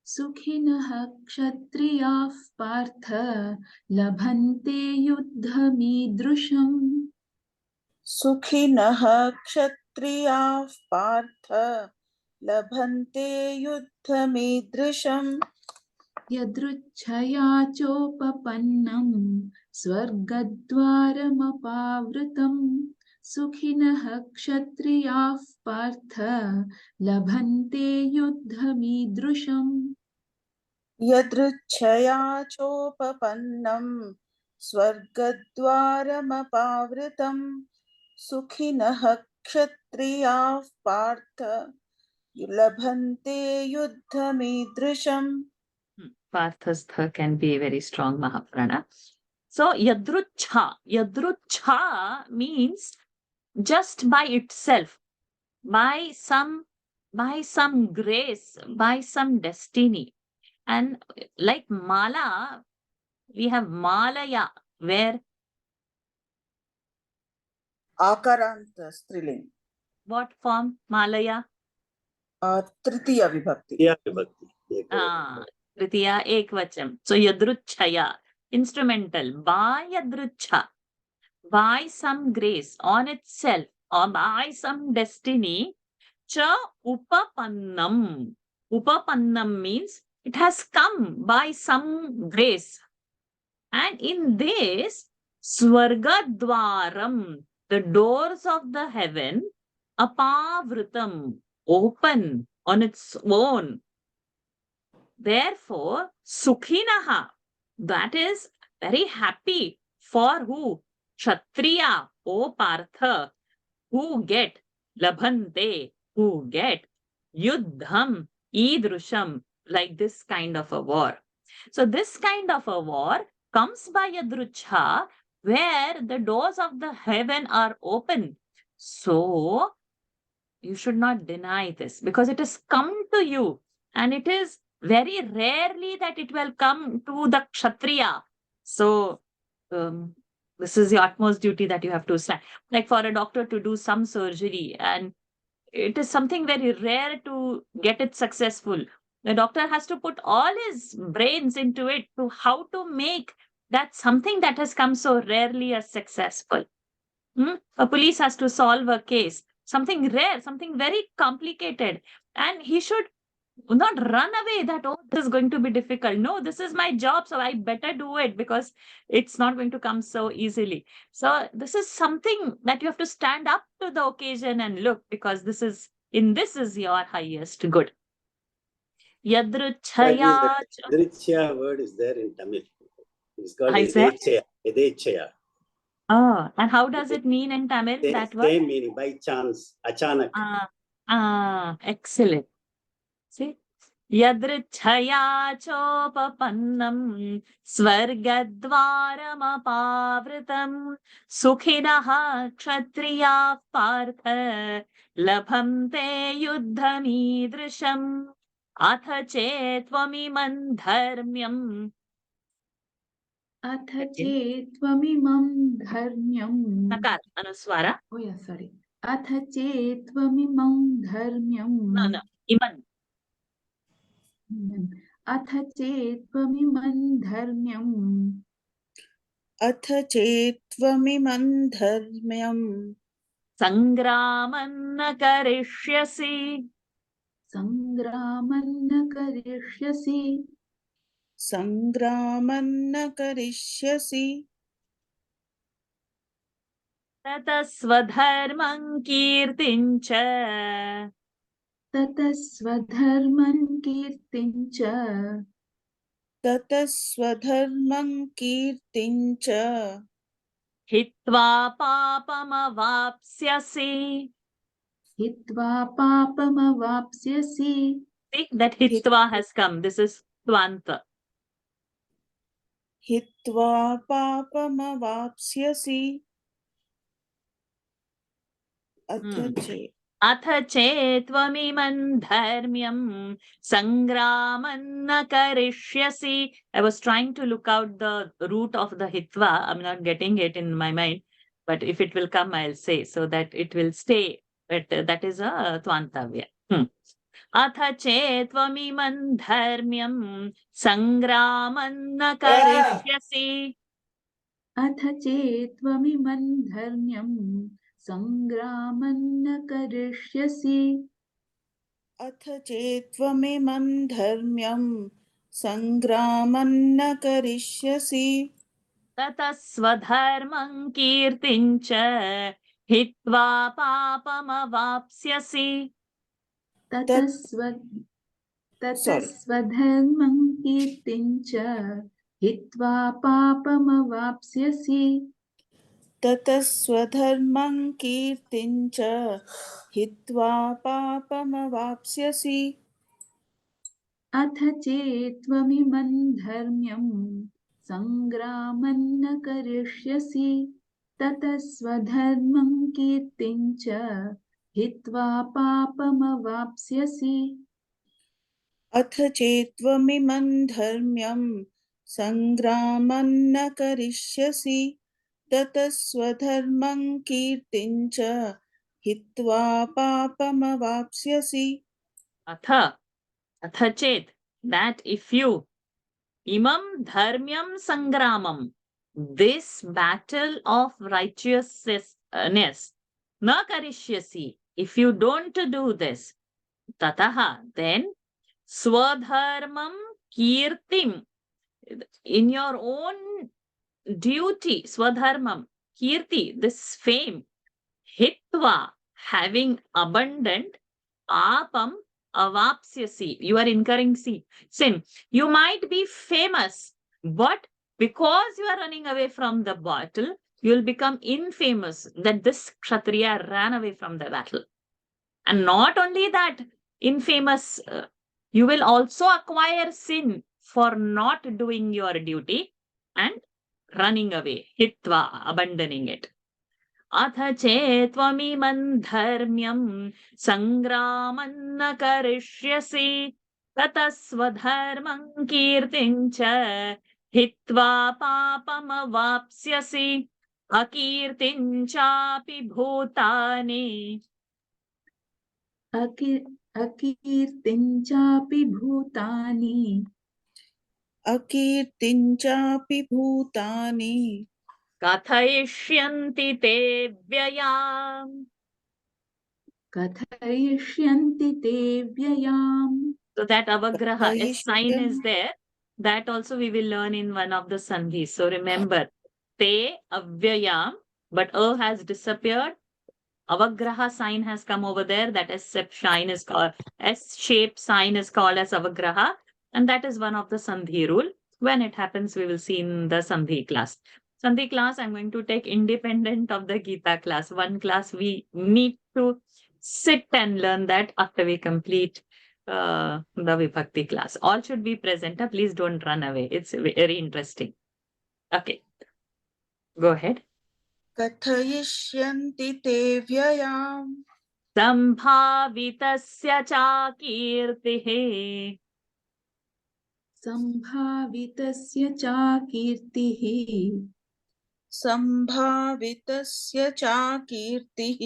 Sukhinaha kshatriyah partha labhante yuddhamidrusham. Sukhinaha kshatriyah partha labhante yuddhamidrisham. Yadruchaya chopapannam svargadvaramapavritam. Sukhinaha kshatriyah partha labhante yuddhamidrusham. Yadruchaya chopapannam svargadvaramapavritam. Sukhinaha kshatriyah partha labhante yuddhamidrisham. Parthastha can be a very strong Mahaprana. So Yadrucha. Yadrucha means just by itself, by some grace, by some destiny. And like Mala, we have Malaya, where Akarant striling. What form? Malaya? Tritiya vibhakti. या विभक्ति Tritiya ekvacham. So yadruchaya. Instrumental. By yadrucha. By some grace on itself or by some destiny. Cha upapannam. Upapannam means it has come by some grace. And in this, Swargadwaram, the doors of the heaven, apavritam, open on its own. Therefore, Sukhinaha, that is very happy for who? Kshatriya, O Partha, who get labhante, who get yuddham, idrusham, like this kind of a war. So this kind of a war comes by yadrucha, where the doors of the heaven are open. So you should not deny this because it has come to you, and it is very rarely that it will come to the kshatriya. So this is the utmost duty that you have to stand. Like for a doctor to do some surgery, and it is something very rare to get it successful. The doctor has to put all his brains into it to how to make that something that has come so rarely as successful. A police has to solve a case, something rare, something very complicated, and he should not run away that, oh, this is going to be difficult. No, this is my job, so I better do it because it's not going to come so easily. So this is something that you have to stand up to the occasion and look, because this is your highest good. Yadruchaya. Yadrichya word is there in Tamil. It's called Is there? Yadechaya. Yadechaya. Oh, and how does it mean in Tamil, that word? Same meaning, by chance, achanak. Excellent. See? Yadrichaya chopapannam swargadvaramapavritam sukhinaha kshatriya partha labhante yuddhamidrisham atha chetvamimam dharmyam. Atha chetvamimam dharmyam. Nakar, anuswara. Oh yeah, sorry. Atha chetvamimam dharmyam. No. Iman. Atha chetvamimam dharmyam. Atha chetvamimam dharmyam. Sangramanna karishyasi. Sangramanna karishyasi. Sangramanna karishyasi. Tatasvadharmam kirtincha. Tatasvadharman kirtincha. Tatasvadharmam kirtincha. Hitva papamavapsyasi. Hitva papamavapsyasi. See, that hitva has come. This is twanta. Hitva papamavapsyasi. Atha chetvamimam dharmyam sangramanna karishyasi. I was trying to look out the root of the hitva. I'm not getting it in my mind, but if it will come, I'll say so that it will stay. But that is a twantavya. Atha chetvamimam dharmyam sangramanna karishyasi. Atha chetvamimam dharmyam sangramanna karishyasi. Atha chetvamimam dharmyam sangramanna karishyasi. Tatasvadharmam kirtincha hitva papamavapsyasi. Tatasvadharmam kirtincha hitva papamavapsyasi. Tatasvadharmam kirtincha hitva papamavapsyasi. Atha chetvamimam dharmyam sangramanna karishyasi. Tatasvadharmam kirtincha hitva papamavapsyasi. Atha chetvamimam dharmyam sangramanna karishyasi. ततः स्वधर्मं कीर्तिं च हित्वा पापमवाप्स्यसि. Atha, atha chet, that if you imam dharmyam sangramam, this battle of righteousness, na karishyasi, if you don't do this, tataha, then swadharmam kirtim, in your own duty, swadharmam, kirti, this fame, hitva, having abundant, apam avapsyasi, you are incurring sin. You might be famous, but because you are running away from the battle, you will become infamous that this Kshatriya ran away from the battle. And not only that, infamous, you will also acquire sin for not doing your duty and running away, hitva, abandoning it. अथ चेत्त्वमिमं धर्म्यं सङ्ग्रामं न करिष्यसि ततः स्वधर्मं कीर्तिं च हित्वा पापमवाप्स्यसि अकीर्तिं चापि भूतानि अकीर्तिं चापि भूतानि अकीर्तिं चापि भूतानि कथयिष्यन्ति ते व्ययाम्. कथयिष्यन्ति ते व्ययाम्. So that avagraha, a sign is कथयिष्यन्- there. That also we will learn in one of the sandhis. So remember, te avyayam, but a has disappeared. Avagraha sign has come over there. That S-shaped sign is called S-shaped sign is called as avagraha, and that is one of the sandhi rule. When it happens, we will see in the sandhi class. Sandhi class, I'm going to take independent of the Gita class. One class we need to sit and learn that after we complete the Vibhakti class. All should be present. Please don't run away. It's very interesting. Okay, go ahead. कथयिष्यन्ति ते व्ययाम् सम्भावितस्य च कीर्तिः सम्भावितस्य च कीर्तिः सम्भावितस्य च कीर्तिः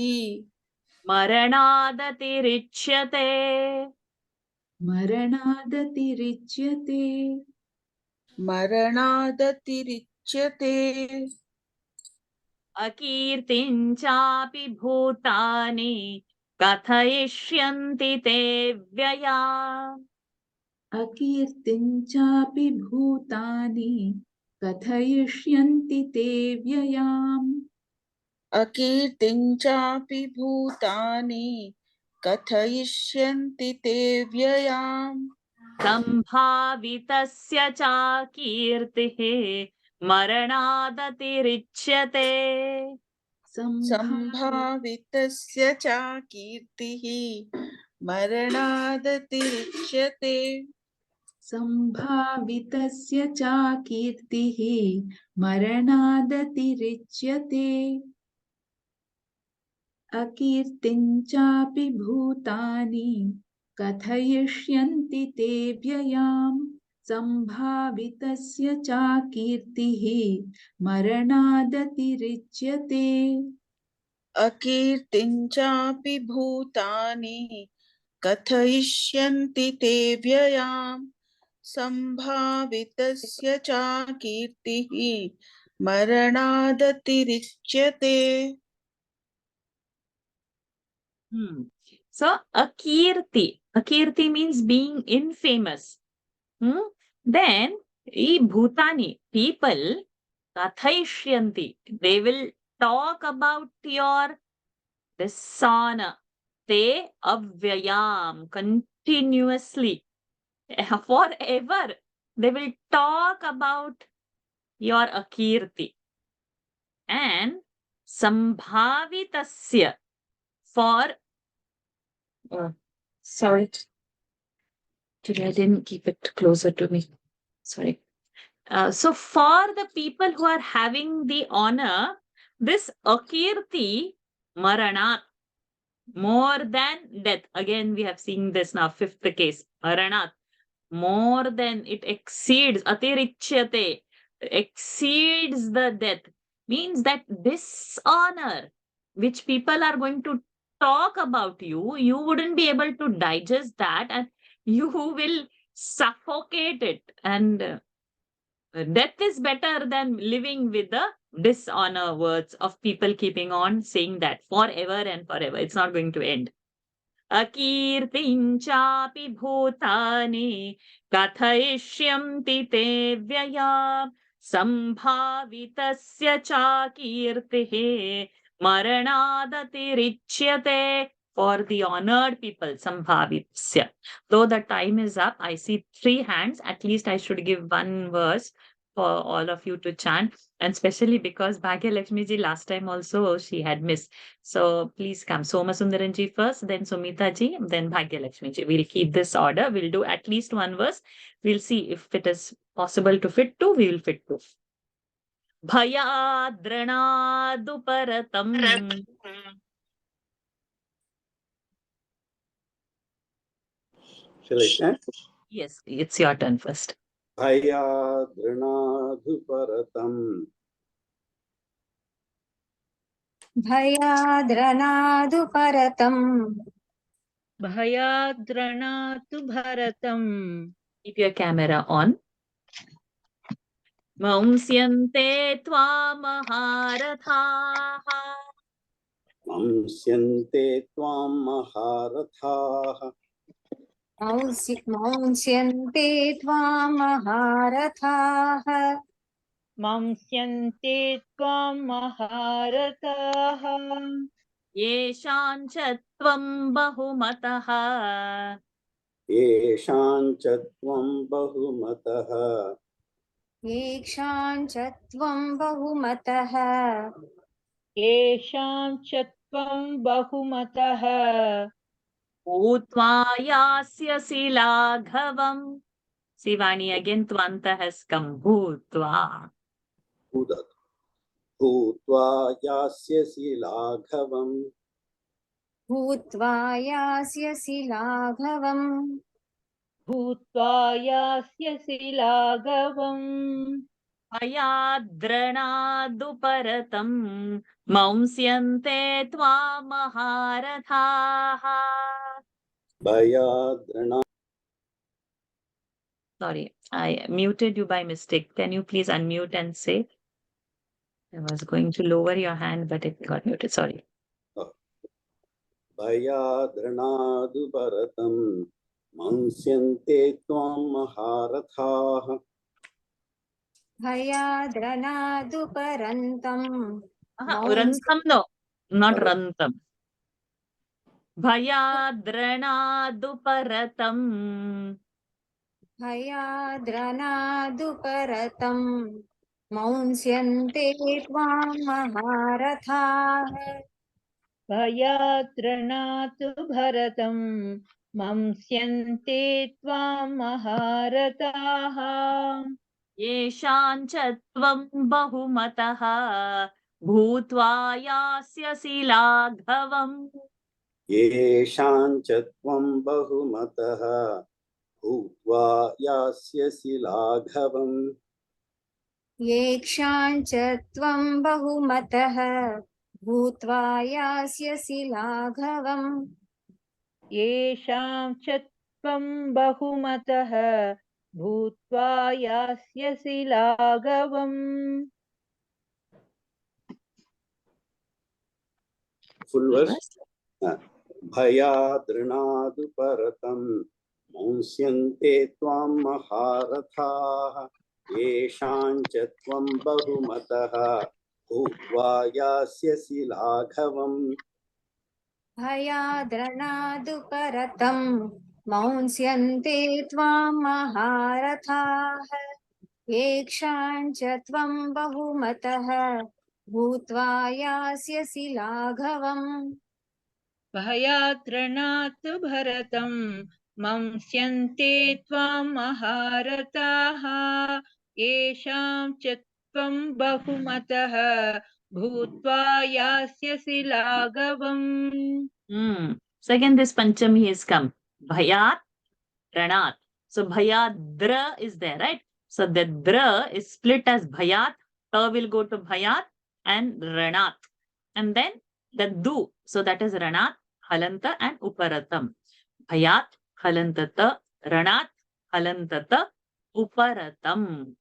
मरणादतिरिच्यते मरणादतिरिच्यते मरणादतिरिच्यते अकीर्तिं चापि भूतानि कथयिष्यन्ति ते व्ययाम्. अकीर्तिं चापि भूतानि कथयिष्यन्ति ते व्ययाम्. अकीर्तिं चापि भूतानि कथयिष्यन्ति ते व्ययाम् सम्भावितस्य च कीर्तिः मरणादतिरिच्यते. सम्भावितस्य च कीर्तिः मरणादतिरिच्यते सम्भावितस्य च कीर्तिः मरणादतिरिच्यते. अकीर्तिं चापि भूतानि कथयिष्यन्ति ते व्ययाम्. सम्भावितस्य च कीर्तिः मरणादतिरिच्यते. अकीर्तिं चापि भूतानि कथयिष्यन्ति ते व्ययाम् सम्भावितस्य च कीर्तिः मरणादतिरिच्यते So akirti means being infamous. Then bhutani, people, kathaishyanti, they will talk about your dishonor. Te avyayam, continuously, forever. They will talk about your akirti. And sambhavitasya, for sorry, today I didn't keep it closer to me. Sorry. So for the people who are having the honor, this akirti maranat, more than death. Again, we have seen this now, fifth case, maranat, more than, it exceeds, atirichyate, exceeds the death. means that dishonor which people are going to talk about you, you wouldn't be able to digest that and you will suffocate it. And death is better than living with the dishonor words of people keeping on saying that forever and forever. It's not going to end. Akirtinchapi bhutani kathayishyamti te vyaya sambhavitasya cha kirtihe maranadatirichyate. For the honored people, sambhavitasya. Though the time is up, I see 3 hands. At least I should give one verse for all of you to chant. And especially because Bhagya Lakshmi ji last time also she had missed. So please come. Somasundaran ji first, then Sumita ji, then Bhagya Lakshmi ji. We'll keep this order. We'll do at least one verse. We'll see if it is possible to fit two, we will fit two. Bhayadranaduparatam. Shall I chant? Yes, it's your turn first. Bhayadranadhuparatam. Bhayadranaduparatam. Bhayadranatu bharatam. Keep your camera on. Mamsyante tvamaharathaha. Mamsyante tvam maharathaha. Mamsyante tvam maharathaha. Mamsyante tvam maharataha. Yeshan cha tvam bahumataha. Yeshan cha tvam bahumataha. Yekshan cha tvam bahumataha. Yesham chatvam bahumataha. Bhutva yasyasi laghavam. Sivani, again Tvanta has come. Bhutva. Bhutva yasyasi laghavam. Bhutva yasyasi laghavam. Bhutva yasyasi laghavam. Bhayadranaduparatam. Mamsyante tvamaharathaha. Bhayadranaduparatam. Sorry, I muted you by mistake. Can you please unmute and say? I was going to lower your hand, but it got muted. Sorry. Bhayadranaduparatam. Mamsyante tvam maharathaha. Bhayadranaduparatam. Rantam, no, not rantam. Bhayadranaduparatam. Bhayadranaduparatam. Mamsyante tvam maharathaha. Bhayadranatu bharatam. Mamsyante tvam maharataha. Yeshan cha tvam bahumataha. Bhutva yasyasi laghavam. Yeshan cha tvam bahumataha. Bhutva yasyasi laghavam. Yekshan cha tvam bahumataha. Bhutva yasyasi laghavam. Yesham chatvam bahumataha. Bhutva yasyasi laghavam. Full verse. Bhayadranaduparatam. Mamsyante tvam maharathaha. Yeshan cha tvam bahumataha. Bhutva yasyasi laghavam. Bhayadranaduparatam. Mamsyante tvam maharathaha. Yekshan cha tvam bahumataha. Bhutva yasyasi laghavam. Bhayadranatu bharatam. Mamsyante tvam maharataha. Yesham chatvam bahumataha. Bhutva yasyasi laghavam. So again, this Panchami has come. Bhayat, Ranat. So Bhayadra is there, right? So the Dra is split as Bhayat. Ta will go to Bhayat. and ranat. And then the du. So that is ranat, halanta and uparatam. Bhayat, halantata, ranat, halantata, uparatam.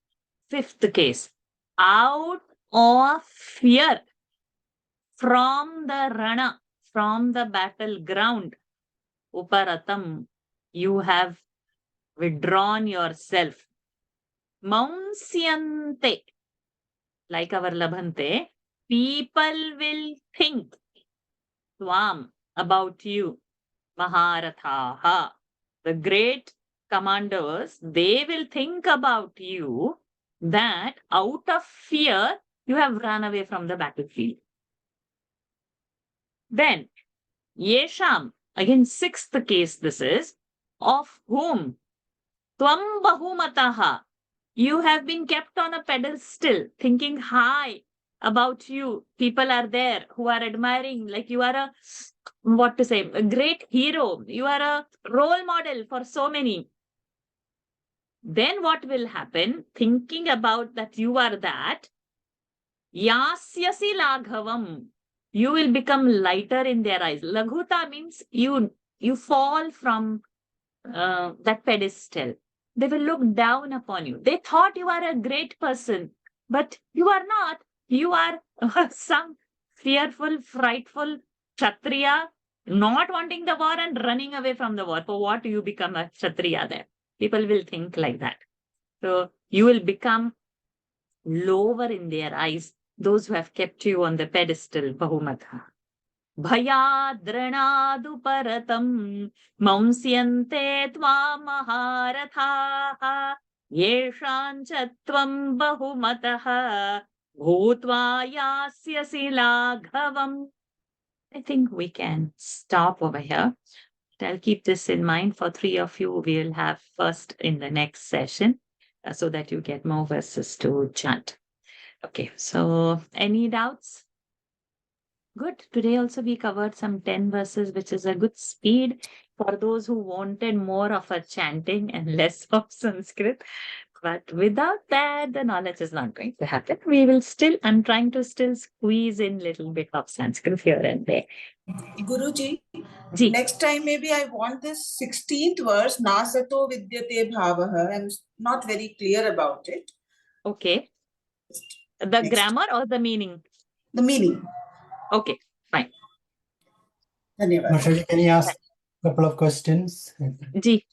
Fifth case. Out of fear, from the rana, from the battleground, uparatam, you have withdrawn yourself. Maunsyante, like our labhante, people will think tvam, about you. Maharathaha, the great commanders, they will think about you that out of fear you have run away from the battlefield. Then, yesham, again sixth case this is, of whom tvam bahumataha, you have been kept on a pedestal, thinking high about you. People are there who are admiring, like you are a, what to say, a great hero. You are a role model for so many. Then what will happen? Thinking about that you are that, yasyasi laghavam, you will become lighter in their eyes. Laghuta means you fall from that pedestal. They will look down upon you. They thought you are a great person, but you are not. You are some fearful, frightful Kshatriya, not wanting the war and running away from the war. For what do you become a Kshatriya there? People will think like that. So you will become lower in their eyes, those who have kept you on the pedestal, Bahumata. Bhayadranaduparatam maunsyante tvam maharathaha yeshanchatvam bahumataha bhutva yasyasi laghavam. I think we can stop over here. I'll keep this in mind. For 3 of you, we will have first in the next session so that you get more verses to chant. Okay, so any doubts? Good. Today also we covered some 10 verses, which is a good speed for those who wanted more of a chanting and less of Sanskrit. But without that, the knowledge is not going to happen. We will still, I'm trying to still squeeze in little bit of Sanskrit here and there. Guruji, Ji. next time maybe I want this 16th verse, Nasato Vidyate Bhavaha. I'm not very clear about it. Okay. The Next. grammar or the meaning? The meaning. Okay, fine. Dhanyavad. Can you ask a couple of questions? Ji.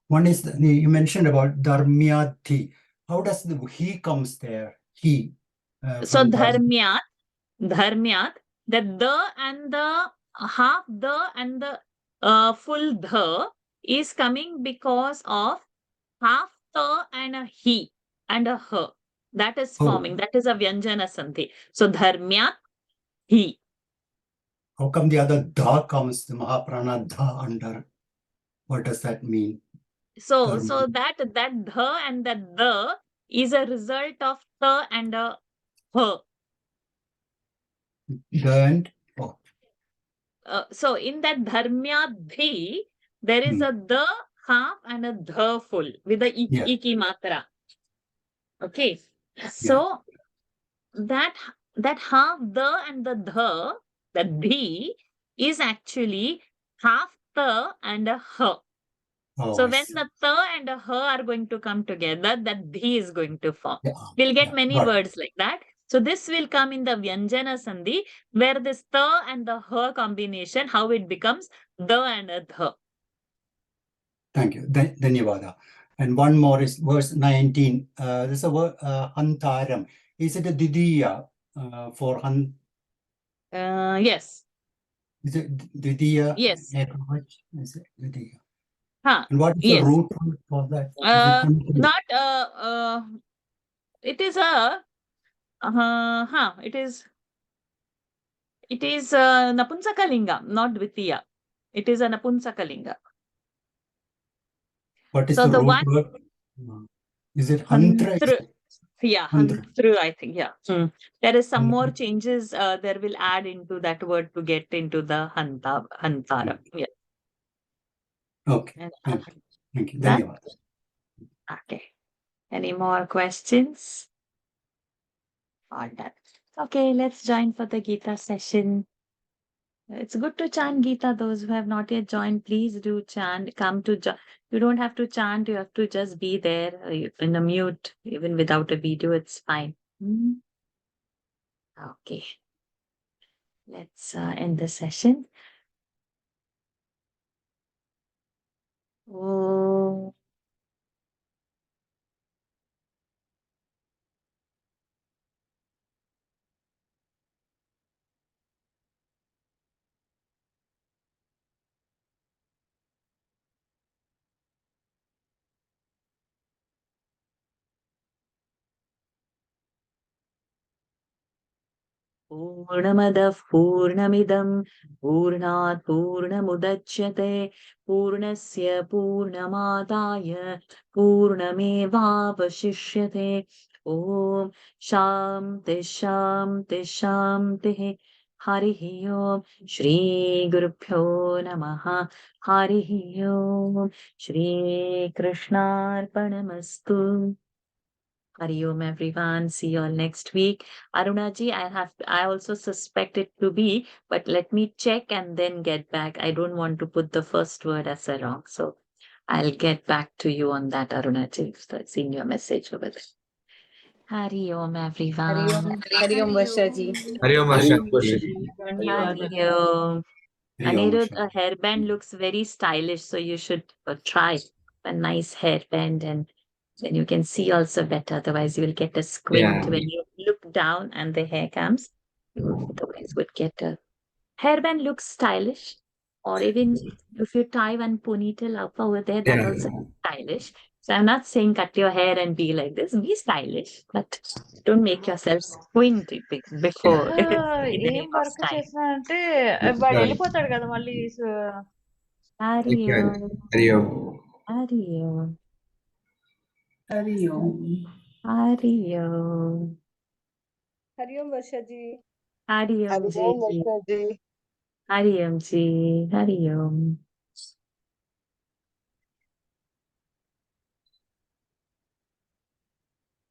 One is, you mentioned about dharmyati. How does the he comes there? He. So from dharmyat, the and the half the and the full the is coming because of half the and a he and a her. That is forming. That is a Vyanjana Sandhi. So dharmyat, he. How come the other dha comes, the Mahaprana dha under? What does that mean? So that the and that the is a result of the and a her. The and? Oh. So in that dharmyadhi, there is a the half and a the full with the iki matra. Okay. So that half the and the dhi is actually half the and a her. Oh, So when the the and the her are going to come together, that dhi is going to form. We'll get many words like that. So this will come in the Vyanjana Sandhi, where this the and the her combination, how it becomes the and a the. Thank you. Dhanyavada. And one more is verse 19. There's a word, hantaram. Is it a didiya for han? Yes. Is it didiya? Yes. Is it didiya? Huh. And what is the root for that? It is a it is Napunsakalinga, not Dvitiya. It is a Napunsakalinga. What is the root word? Is it hantra? Yeah, hantru, I think. Yeah. There is some more changes there will add into that word to get into the hantara. Yeah. Okay. Thank you. Okay. Any more questions? All done. Okay, let's join for the Gita session. It's good to chant Gita. Those who have not yet joined, please do chant. Come to you don't have to chant. You have to just be there in a mute, even without a video. It's fine. Okay. Let's end the session. Oh. पूर्णमदः पूर्णमिदं पूर्णात् पूर्णमुदच्यते पूर्णस्य पूर्णमादाय पूर्णमेवावशिष्यते ॐ शान्ति शान्ति शान्तिः हरिः ओम् श्रीगुरुभ्यो नमः हरिः ओम् श्रीकृष्णार्पणमस्तु. Hari Om everyone. See you all next week. Aruna ji, I also suspect it to be, but let me check and then get back. I don't want to put the first word as a wrong. So I'll get back to you on that, Aruna ji. So I've seen your message over there. Hari Om everyone. Hari Om Varsha ji. Hari Om Hari Varsha Om Varsha ji. ji. Hari Om. Hari Om Anirudh, Varsha. a hairband looks very stylish, so you should try a nice hairband and then you can see also better. Otherwise, you will get a squint Yeah. when you look down and the hair comes. You otherwise would get a hairband looks stylish, or even if you tie one ponytail up over there, that Yeah. also looks stylish. So I'm not saying cut your hair and be like this. Be stylish, but don't make yourself squint before in the ఏం name of work style. చేసినా అంటే వాడు Right. వెళ్ళిపోతాడు కదా మళ్ళీ Hari Okay. Om. Hari Om. Hari Om. Hari Om. Hari Om. Hari Om Varsha ji. Hari Om ji. Hari Om ji. Hari Om.